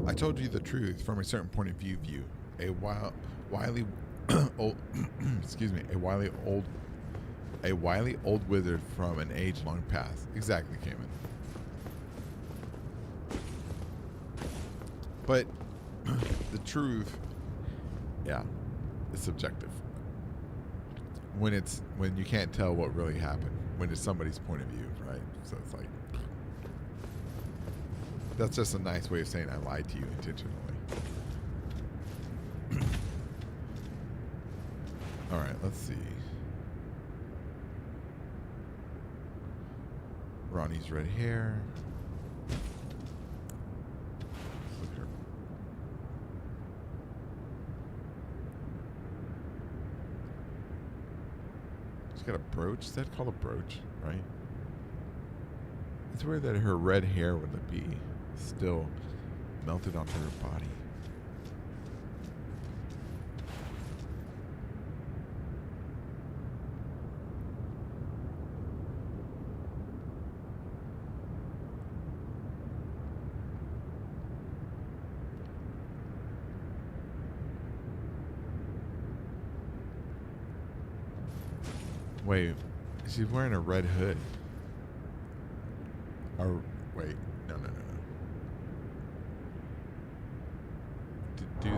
I told you the truth from a certain point of view. A wily old, excuse me, a wily old wizard from an age long past. Exactly, Cayman. But the truth, yeah, is subjective. When you can't tell what really happened, when it's somebody's point of view, right? So it's like, that's just a nice way of saying I lied to you intentionally. All right, let's see. Ronnie's red hair. Look at her. She's got a brooch. Is that called a brooch, right? It's weird that her red hair would be still melted onto her body. Wait, she's wearing a red hood. Or wait, no. Do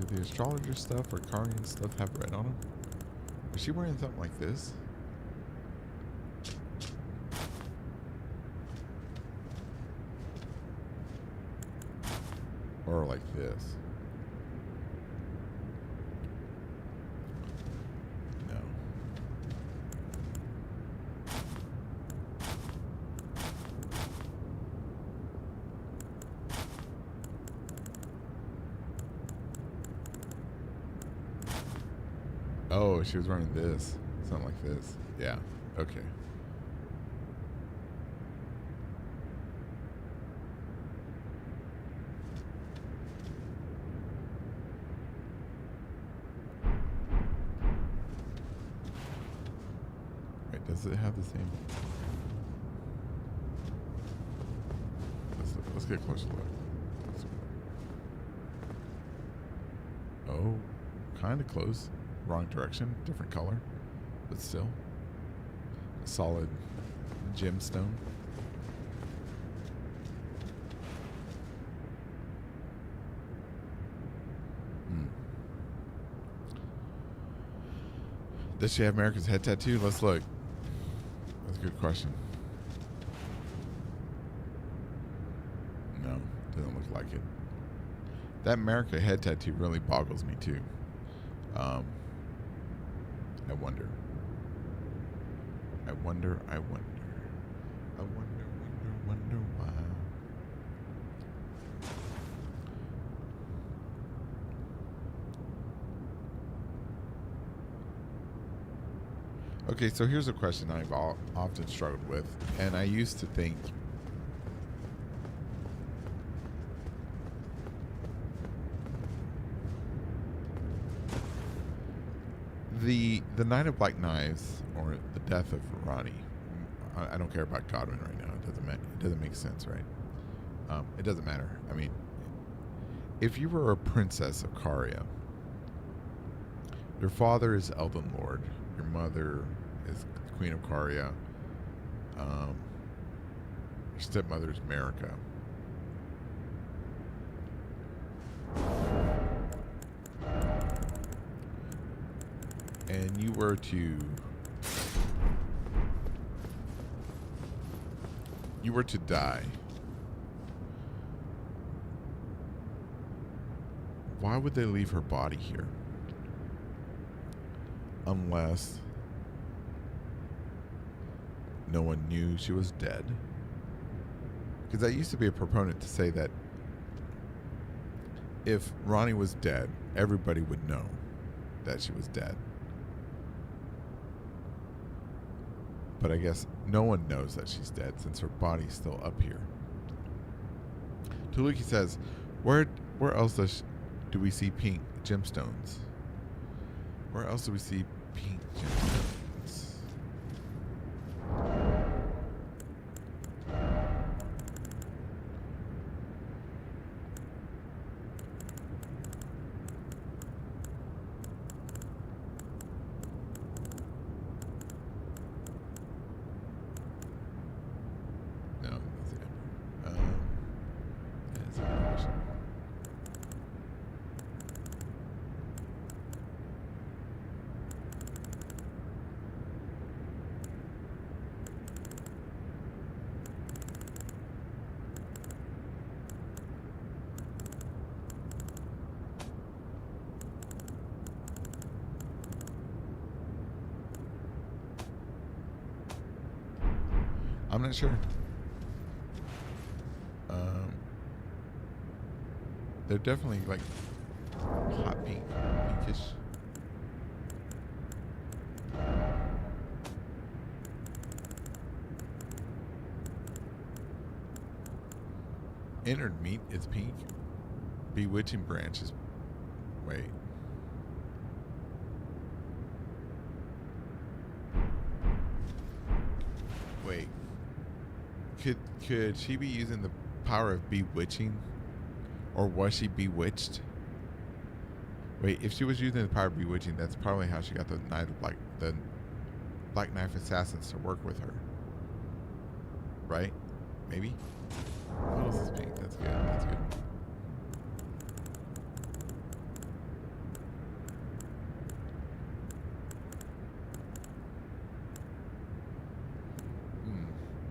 the astrologer stuff or Karian stuff have red on them? Is she wearing something like this? Or like this? No. Oh, she was wearing this. Something like this. Yeah. Okay. Wait, does it have the same? Let's get a closer look. Oh, kind of close. Wrong direction, different color, but still a solid gemstone. Does she have America's head tattoo? Let's look. That's a good question. No, doesn't look like it. That America head tattoo really boggles me too. I wonder. Why. Okay, so here's a question I've often struggled with, and I used to think the Knight of Black Knives or the death of Ronnie. I don't care about Godwin right now. It doesn't make sense, right? It doesn't matter. I mean, if you were a princess of Caria, your father is Elden Lord, your mother is Queen of Caria, your stepmother is Marika. And you were to die, why would they leave her body here? Unless no one knew she was dead. Because I used to be a proponent to say that if Ronnie was dead, everybody would know that she was dead. But I guess no one knows that she's dead since her body's still up here. Tuluki says, where else do we see pink gemstones? Where else do we see pink gemstones? I'm not sure. They're definitely like hot pink, pinkish. Inner meat is pink. Bewitching branch is. Wait. Wait. Could she be using the power of bewitching Or was she bewitched? Wait, if she was using the power of bewitching, that's probably how she got the Black Knife Assassins to work with her. Right? Maybe? What else is pink? That's good. That's good.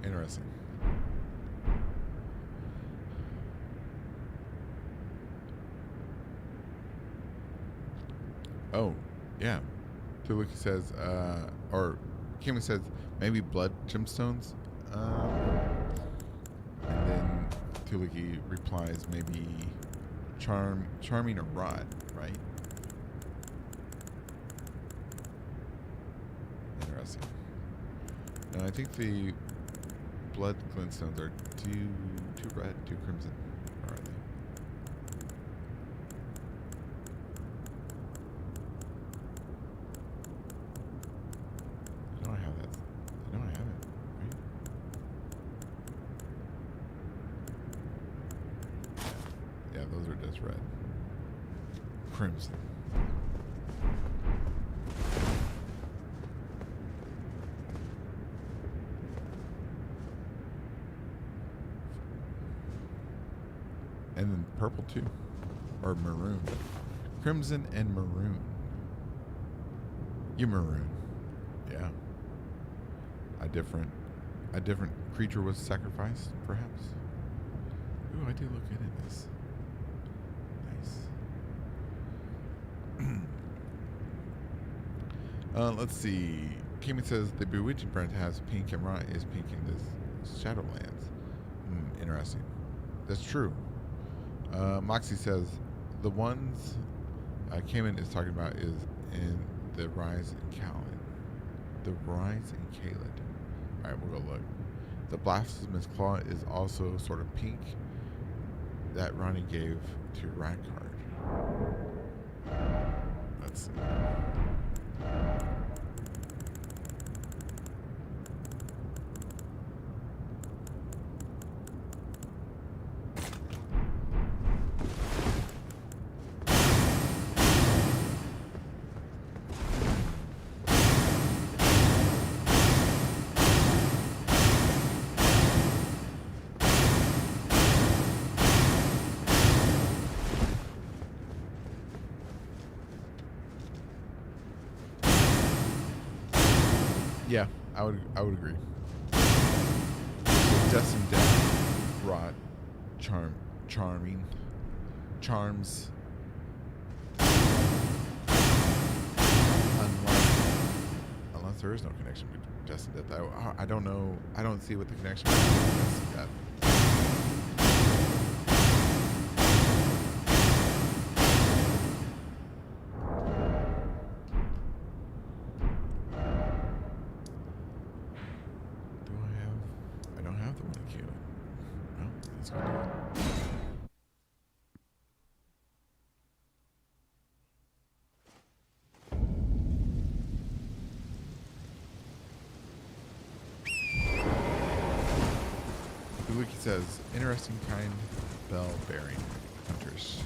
Interesting. Oh, yeah. Tuluki says, or Kimmy says, maybe blood gemstones. And then Tuluki replies, maybe charming or rod, right? Interesting. No, I think the blood glintstones are two red, two crimson. Or are they? I know I have that. I know I have it, right? Yeah, those are just red. Crimson. And then purple too. Or maroon. Crimson and maroon. You maroon. Yeah. A different creature was sacrificed, perhaps. Ooh, I do look good in this. Nice. Let's see. Kimmy says the bewitching brand has pink and Ra is pink in this Shadowlands. Interesting. That's true. Moxie says the ones Cayman is talking about is in the Rise in Khaled. The Rise in Khaled. Alright, we'll go look. The Blasphemous Claw is also sort of pink that Ronnie gave to Rackard. Let's see. Yeah, I would agree. Destined Death, Rot, Charming, Charms. Unless there is no connection between Destined Death. I don't know. I don't see what the connection is between Destined Death. Wiki says, interesting kind bell bearing hunters.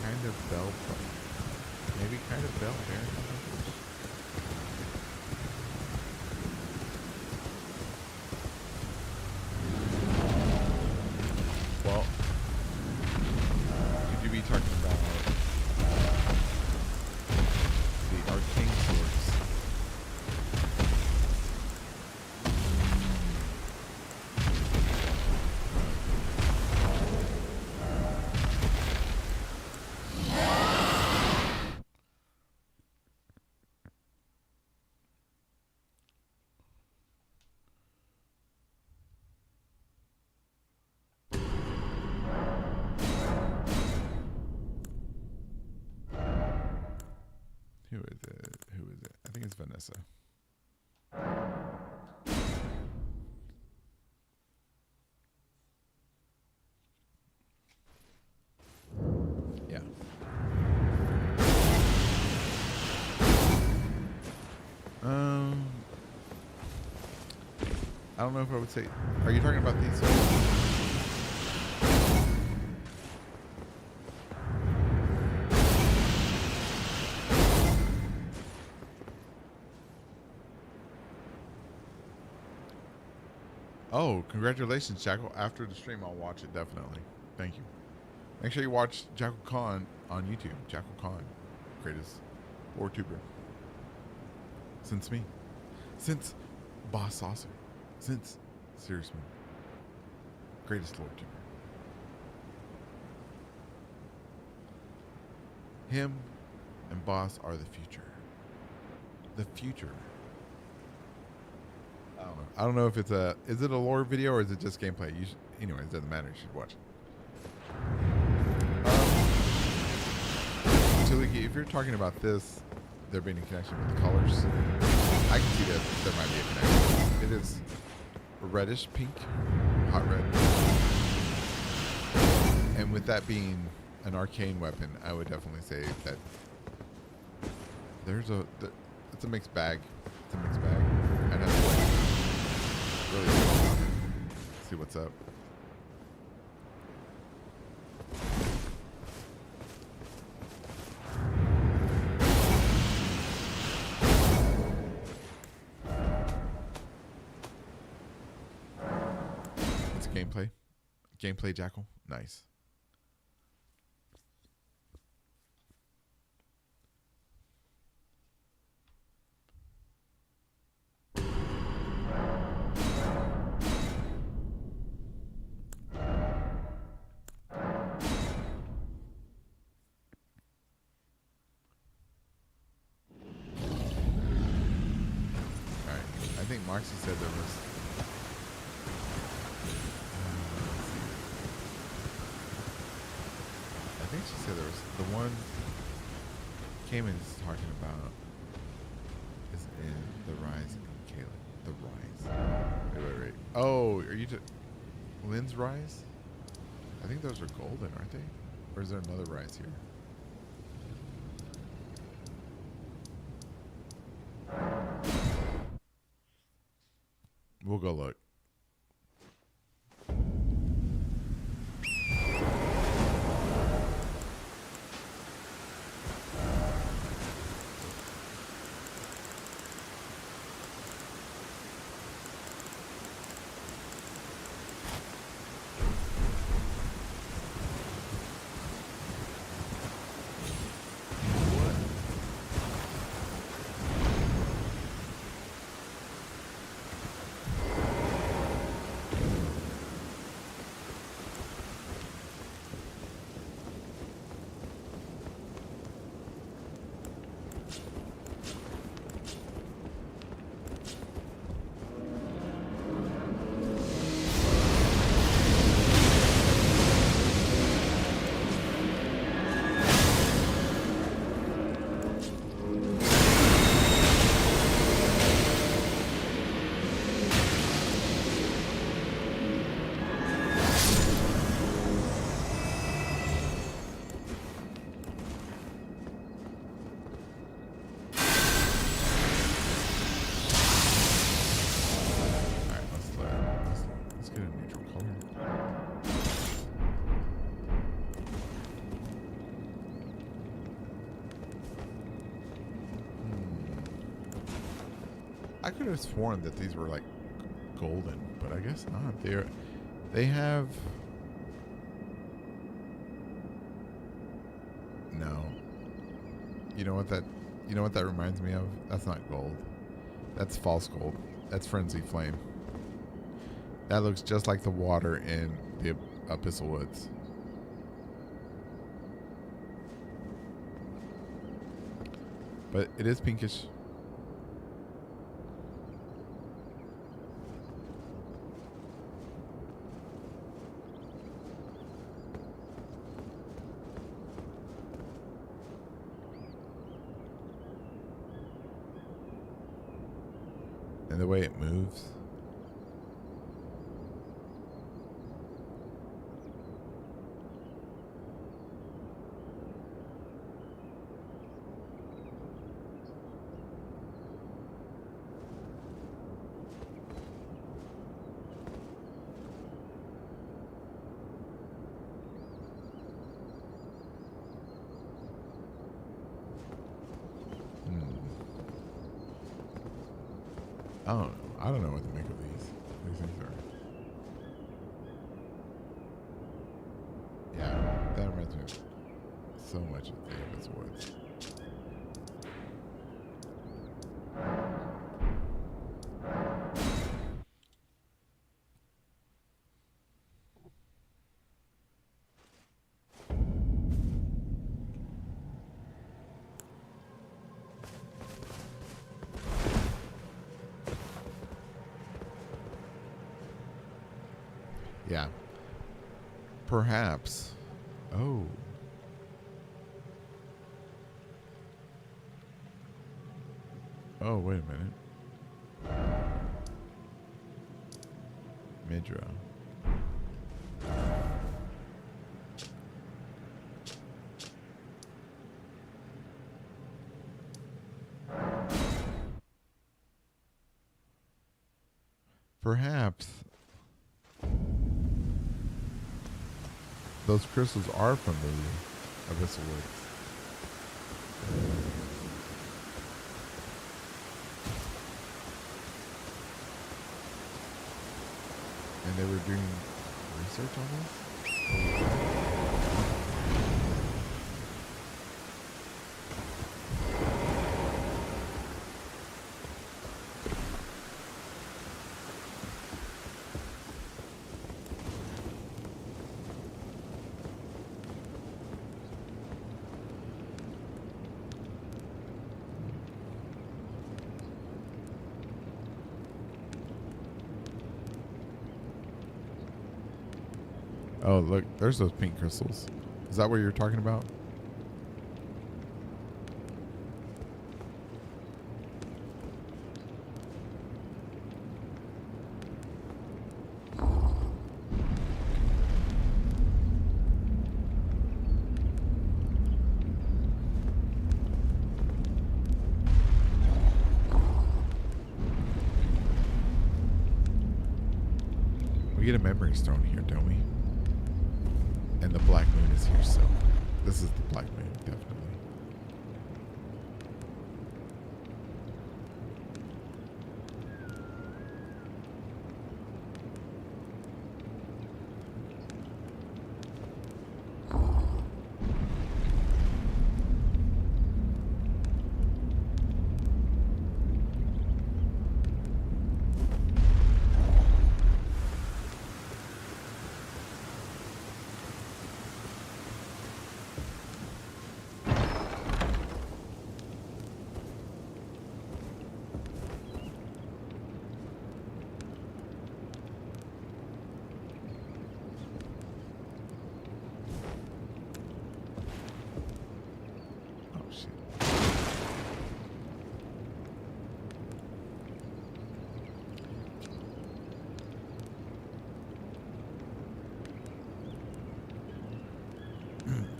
Kind of bell, maybe kind of bell bearing hunters. Well, could you be talking about the arcane swords? Who is it? Who is it? I think it's Vanessa. Yeah. Um, I don't know if I would say. Are you talking about these? Oh, congratulations, Jackal. After the stream, I'll watch it definitely. Thank you. Make sure you watch Jackal Khan on YouTube. Jackal Khan, greatest war tuber since me, since Boss Saucer, since Serious Moon, greatest lore tuber. Him and Boss are the future. The future. I don't know. I don't know if it's a. Is it a lore video or is it just gameplay? You should, anyways, it doesn't matter. You should watch it. Tuliki, if you're talking about this, there being a connection with the colors, I can see that there might be a connection. It is reddish pink, hot red, and with that being an arcane weapon, I would definitely say that there's a. It's a mixed bag. It's a mixed bag. I'd have to like really see what's up. It's gameplay. Gameplay, Jackal. Nice. I think Moxie said there was. I think she said there was the one Cayman's talking about is in the Rise in Kayla. The Rise. Wait. Oh, are you Lynn's Rise? I think those are golden, aren't they? Or is there another Rise here? We'll go look. I could have sworn that these were like golden, but I guess not. They have no. You know what that reminds me of? That's not gold. That's false gold. That's frenzy flame. That looks just like the water in the Abyssal Woods. But it is pinkish. And the way it moves. I don't know. I don't know what to make of these. These things are. Yeah, that reminds me of so much of the Abyss Woods. Yeah. Perhaps. Oh. Oh, wait a minute. Midra. Perhaps those crystals are from the Abyssal Woods. And they were doing research on this? Oh, look, there's those pink crystals. Is that what you're talking about? We get a memory stone here, don't we? And the black moon is here, so this is the black moon, definitely. Oh shit.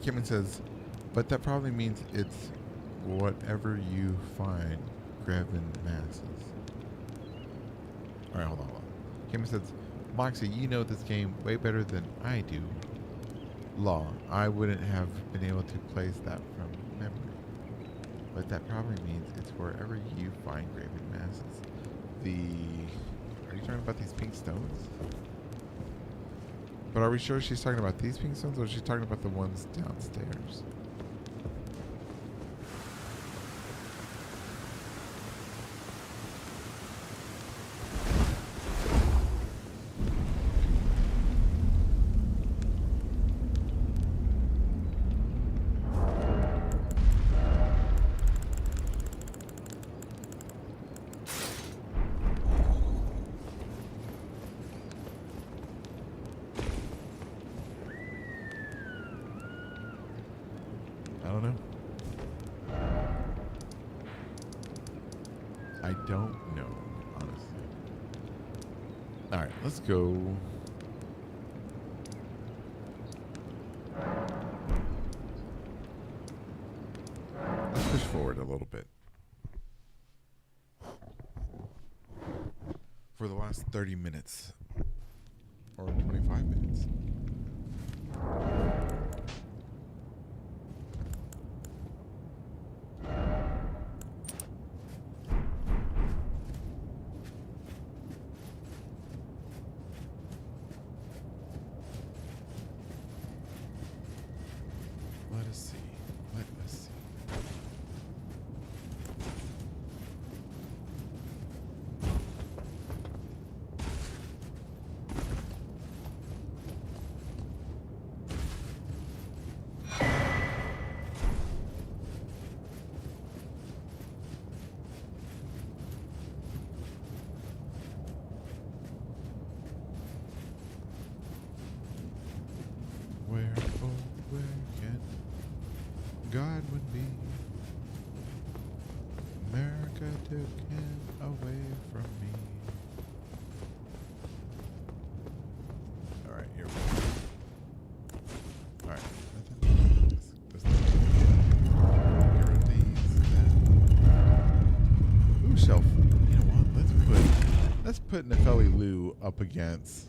Kimmin says, but that probably means it's whatever you find grabbing masses. Alright, hold on. Kimmin says, Moxie, you know this game way better than I do. Law, I wouldn't have been able to place that from memory. But that probably means it's wherever you find graven masses. Are you talking about these pink stones? But are we sure she's talking about these pink stones, or is she talking about the ones downstairs? I don't know. I don't know, honestly. Alright, let's go. Let's push forward a little bit. For the last 30 minutes. Or 25 minutes. be. America took him away from me. All right, here we go. All right, nothing. Just get rid of these. Ooh, shelf. You know what? Let's put Nefeli Lou up against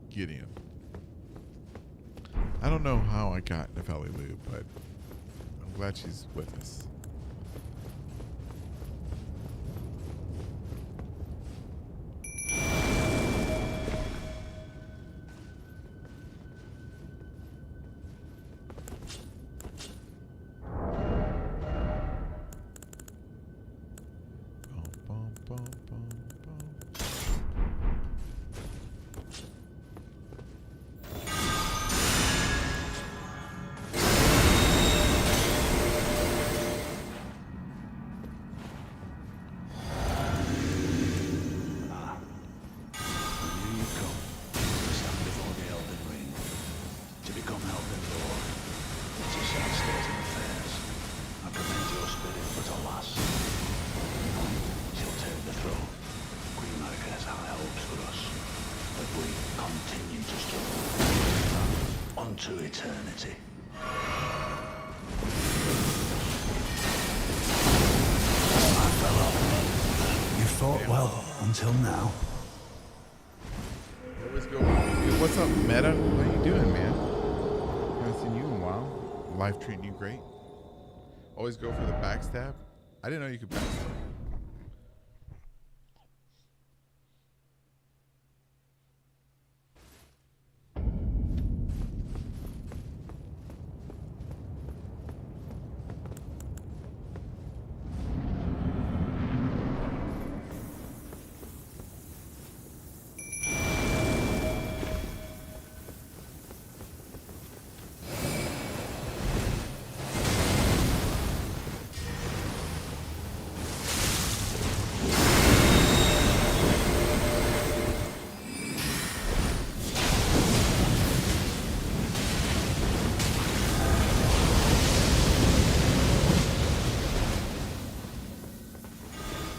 Gideon. I don't know how I got Nefeli Lou, but I'm glad she's with us. Bum, bum, bum, bum, bum. Here you come. Stand before the Elden Ring. To become Elden Lord. It's a sad state of affairs. I commend your spirit, but alas. She'll take the throne. Queen Marika has high hopes for us. But we continue to struggle. Unto eternity. My fellow, you fought well until now. Always go. Hey, what's up, Meta? How you doing, man? Haven't seen you in a while. Life treating you great. Always go for the backstab. I didn't know you could backstab.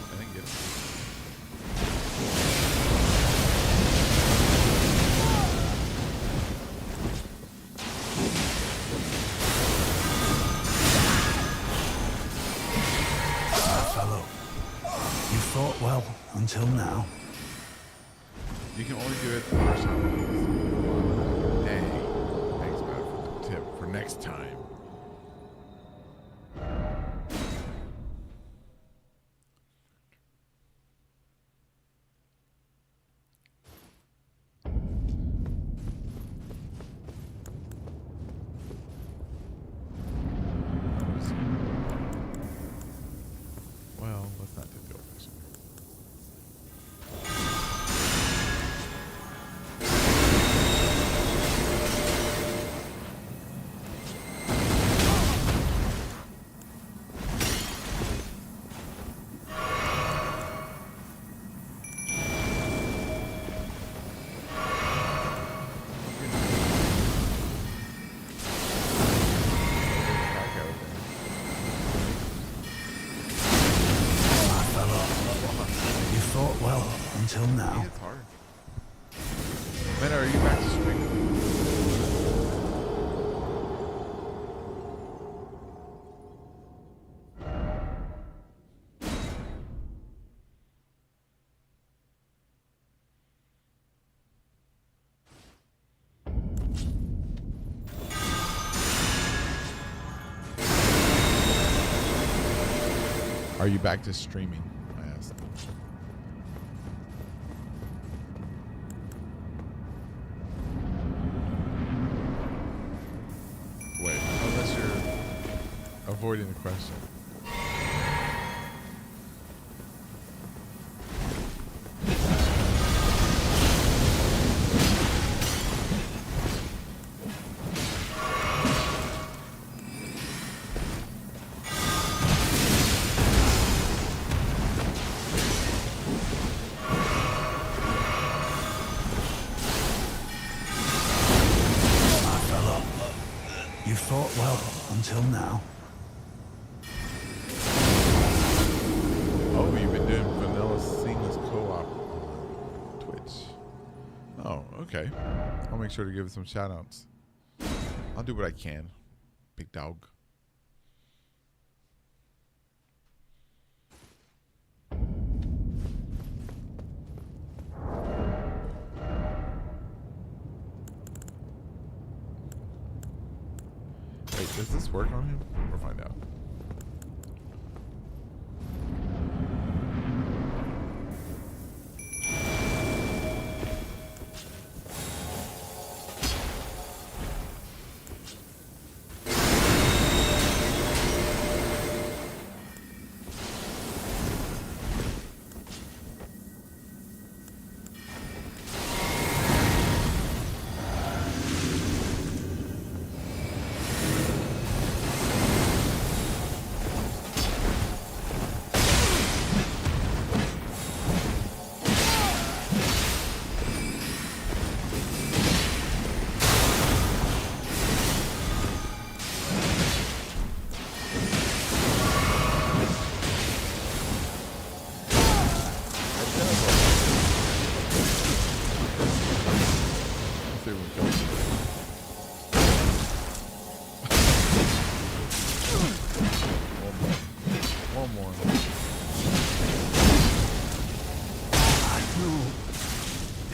I didn't get it. Fellow, you fought well until now. You can only do it the first time. Dang. Thanks, Matt, for the tip for next time. Well, let's not do the old fashioned. My fellow, you fought well until now. It's hard. Meta, are you back to stream? Are you back to streaming? I asked. Wait, unless you're avoiding the question. My fought well until now. Oh, you've been doing vanilla seamless co-op on Twitch. Oh, okay. I'll make sure to give it some shout outs. I'll do what I can. Big dog. Wait, does this work on him? We'll find out. One more. I feel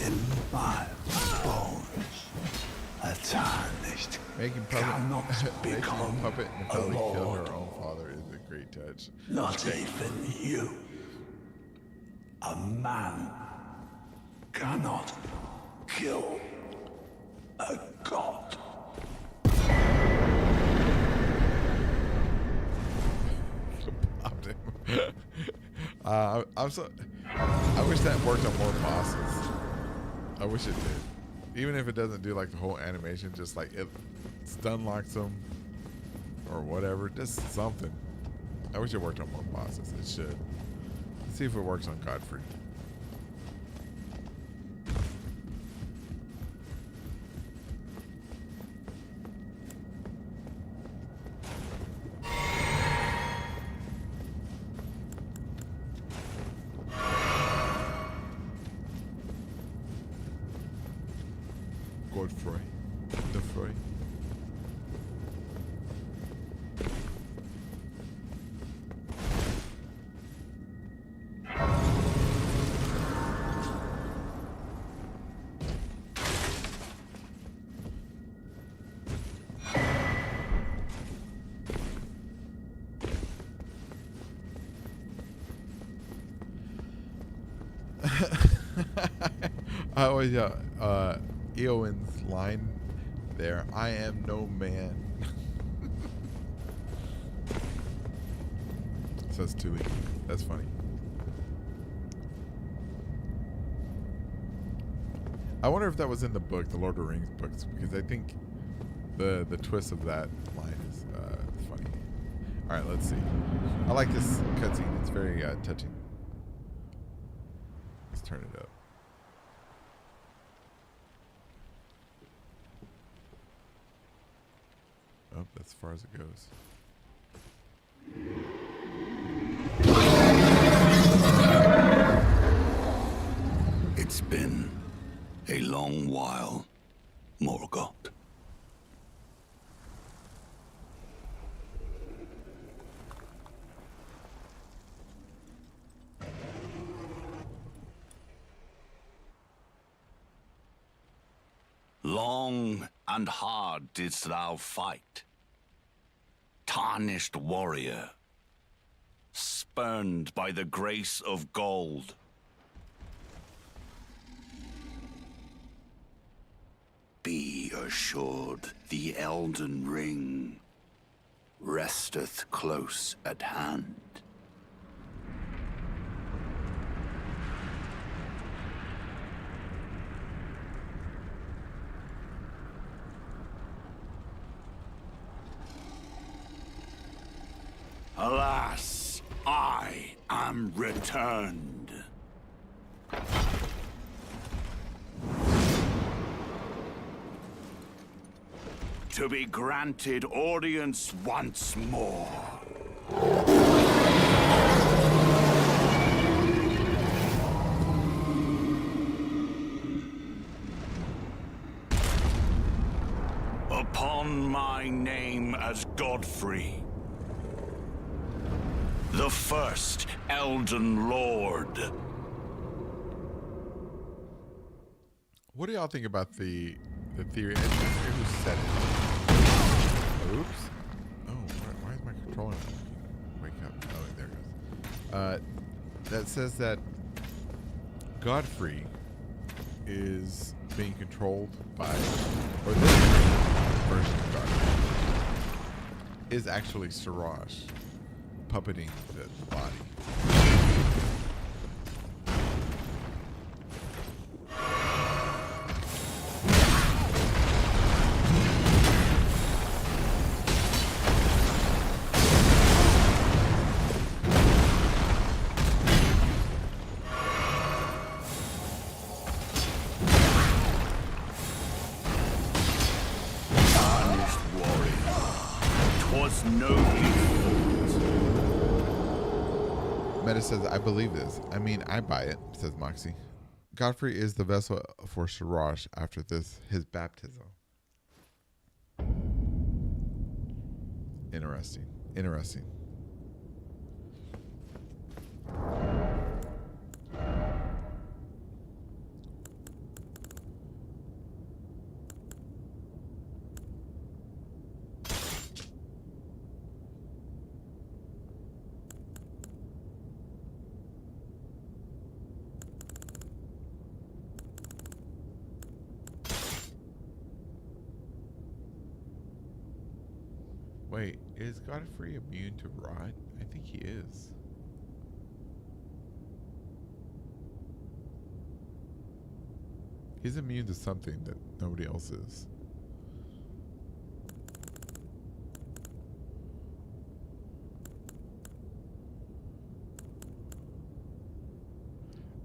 in my bones a tarnished Making cannot making become a puppet and a probably kill her lord. own father is a great touch. Not even you. A man cannot kill a god. Popped him. I'm so. I wish that worked on more bosses. I wish it did. Even if it doesn't do like the whole animation, just like it stun locks them or whatever, just something. I wish it worked on more bosses. It should. Let's see if it works on Godfrey. Godfrey. The Froy. I always Eowyn's line there. I am no man. Says Tui. That's funny. I wonder if that was in the book, the Lord of the Rings books, because I think the twist of that line is funny. All right, let's see. I like this cutscene. It's very touching. Let's turn it up. Oh, that's as far as it goes. It's been a long while, Morgoth. Long and hard didst thou fight, tarnished warrior, spurned by the grace of gold. Be assured the Elden Ring resteth close at hand. Alas, I am returned. to be granted audience once more. Upon my name as Godfrey, the first Elden Lord. What do y'all think about the theory? Who said it? Oops. Oh, why is my controller not working? Wake up. Oh, there it goes. That says that Godfrey is being controlled by, or this version of Godfrey is actually Siraj puppeting the body. Meta says, I believe this. I mean, I buy it, says Moxie. Godfrey is the vessel for Siraj after his baptism. Interesting. Interesting. Wait, is Godfrey immune to rot? I think he is. He's immune to something that nobody else is.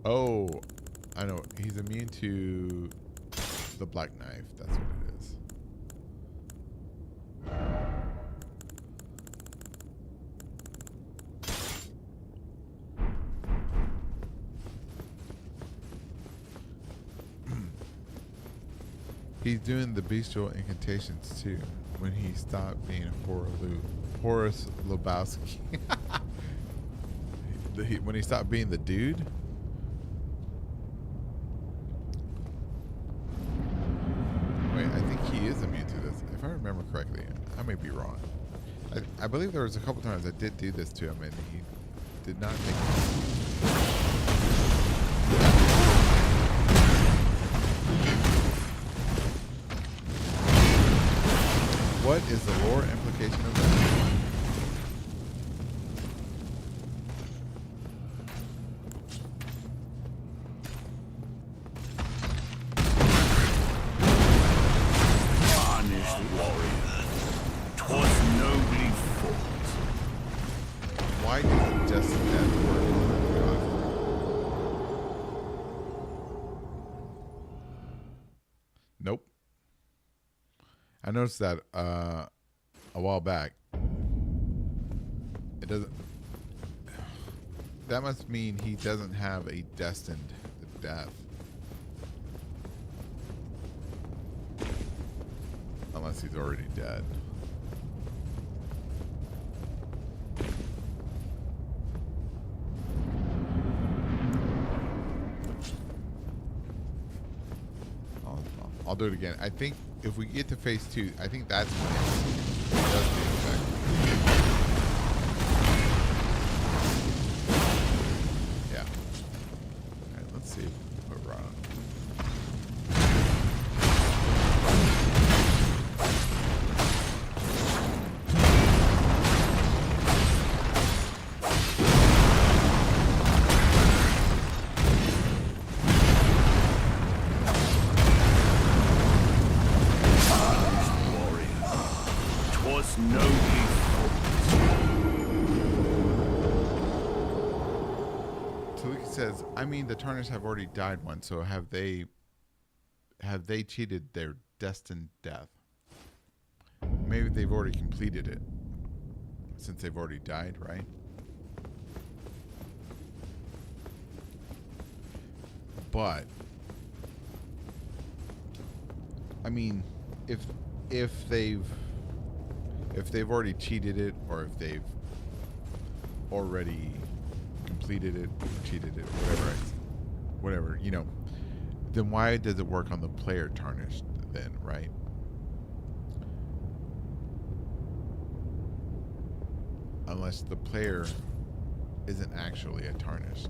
Oh, I know. He's immune to the black knife. That's what it is. He's doing the bestial incantations too. When he stopped being Horace Lebowski. When he stopped being the dude. Wait, I think he is immune to this. If I remember correctly, I may be wrong. I believe there was a couple times I did do this to him and he did not take it. What is the lore implication of that? Honest warrior, 'twas nobly fought. Why does just that work? Nope. I noticed that a while back. It doesn't. That must mean he doesn't have a destined death. Unless he's already dead. I'll do it again. I think if we get to phase 2, I think that's when it does the effect. Yeah. Alright, let's see if we can put Rod on. Says, I mean, the Tarnished have already died once, so have they cheated their destined death? maybe they've already completed it since they've already died, right? But I mean, if they've already cheated it, or if they've already completed it, cheated it, whatever, you know, then why does it work on the player tarnished then, right? Unless the player isn't actually a tarnished.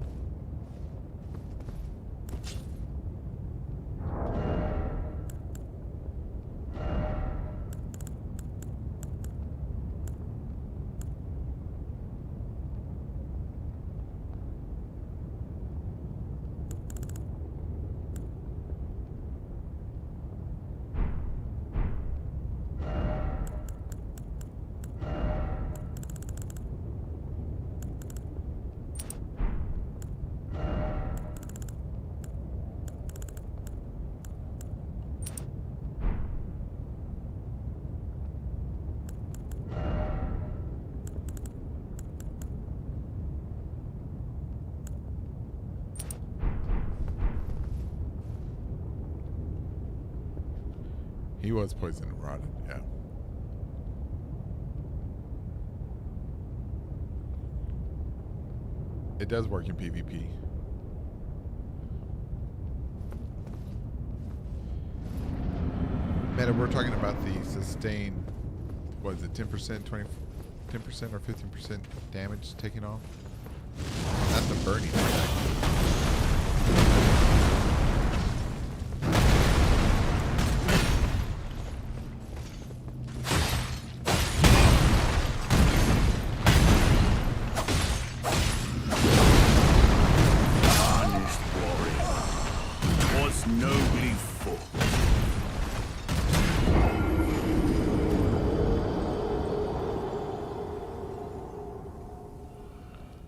He was poisoned and rotted, yeah. It does work in PvP. Meta, we're talking about the sustained, what is it, 10%, 10% or 15% damage taken off? Not the burning effect.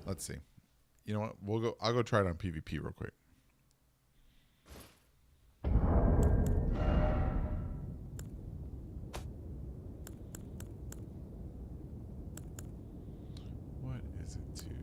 Let's see. You know what? I'll go try it on PvP real quick. What is it to use?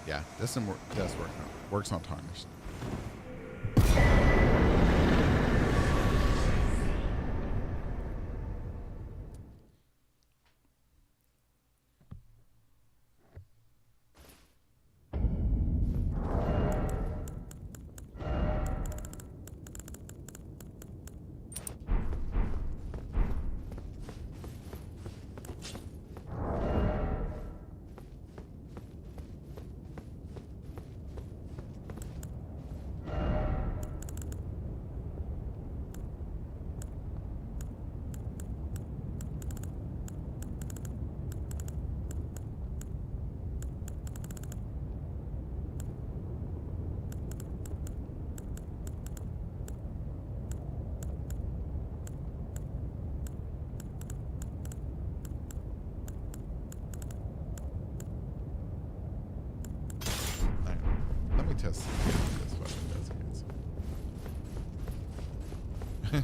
Yeah, this one does work. Works on tarnished. Test this weapon does against it.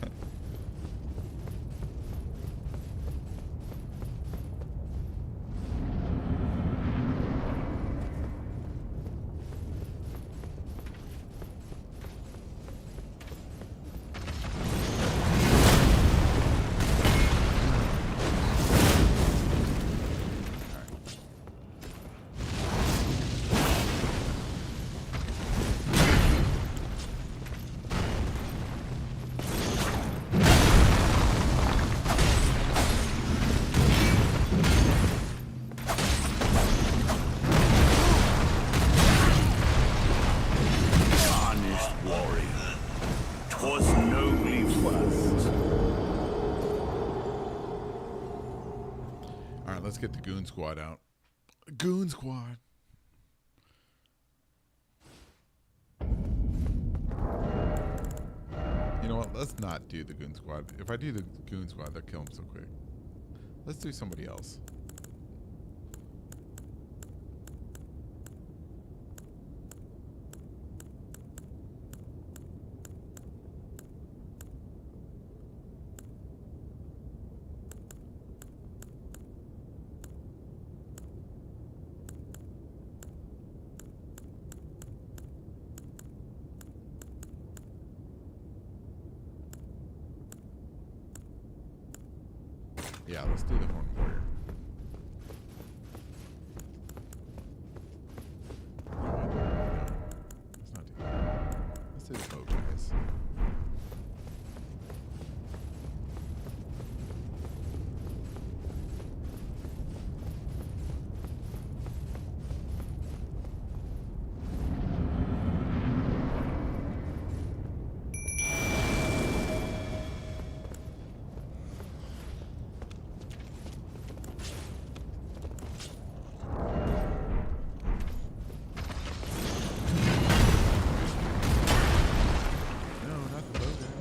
'Twas nobly fought. All right, let's get the Goon Squad out. Goon Squad. You know what? Let's not do the Goon Squad. If I do the Goon Squad, they'll kill him so quick. Let's do somebody else. Yeah, let's do the Horn Warrior. Let's not do that. Let's do the boat guys. No, not the boat guys.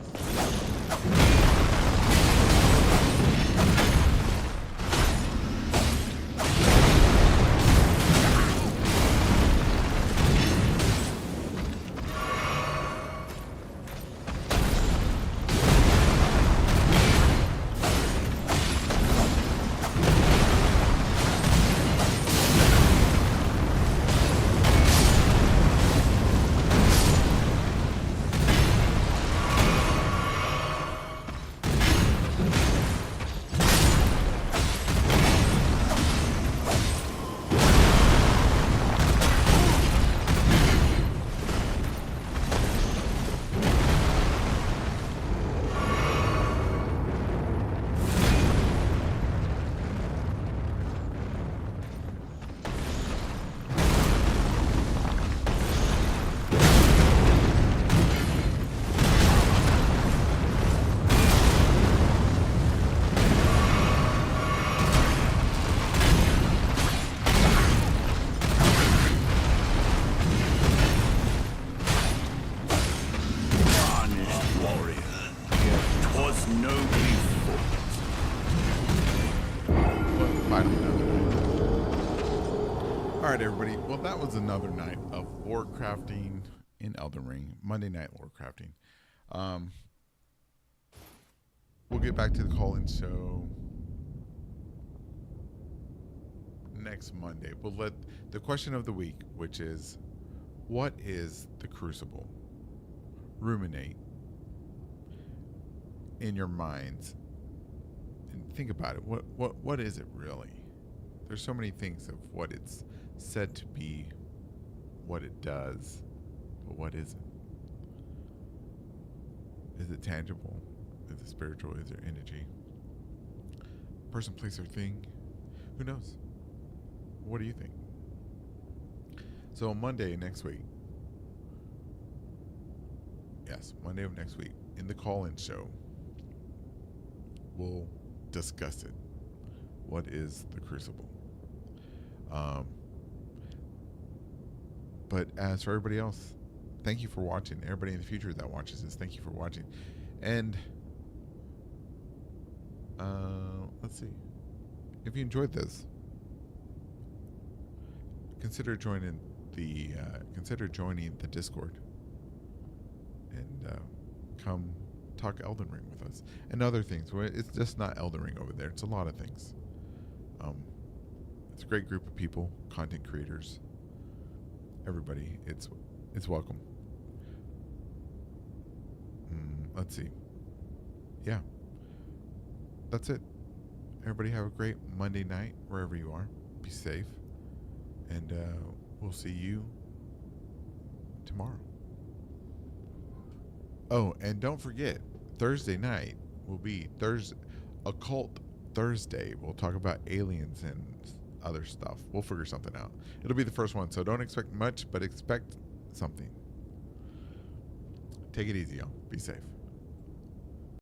Honest warrior. 'Twas nobly fought. Well, finally another night. All right, everybody. Well, that was another night of lore crafting in Elden Ring. Monday night lore crafting. We'll get back to the call-in show next Monday. We'll let the question of the week, which is, what is the Crucible? Ruminate in your minds and think about it. What is it really? There's so many things of what it's said to be, what it does, but what is it? Is it tangible? Is it spiritual? Is there energy? Person, place, or thing? Who knows? What do you think? So on Monday next week, yes, Monday of next week, in the call-in show, we'll discuss it. What is the Crucible? But as for everybody else, thank you for watching. Everybody in the future that watches this, thank you for watching. And let's see. If you enjoyed this, consider joining the Discord and come talk Elden Ring with us and other things. It's just not Elden Ring over there. It's a lot of things. It's a great group of people, content creators, everybody. It's welcome. Let's see. Yeah, that's it. Everybody have a great Monday night wherever you are. Be safe, and we'll see you tomorrow. Oh, and don't forget, Thursday night will be Occult Thursday. We'll talk about aliens and other stuff. We'll figure something out. It'll be the first one, so don't expect much, but expect something. Take it easy, y'all. Be safe.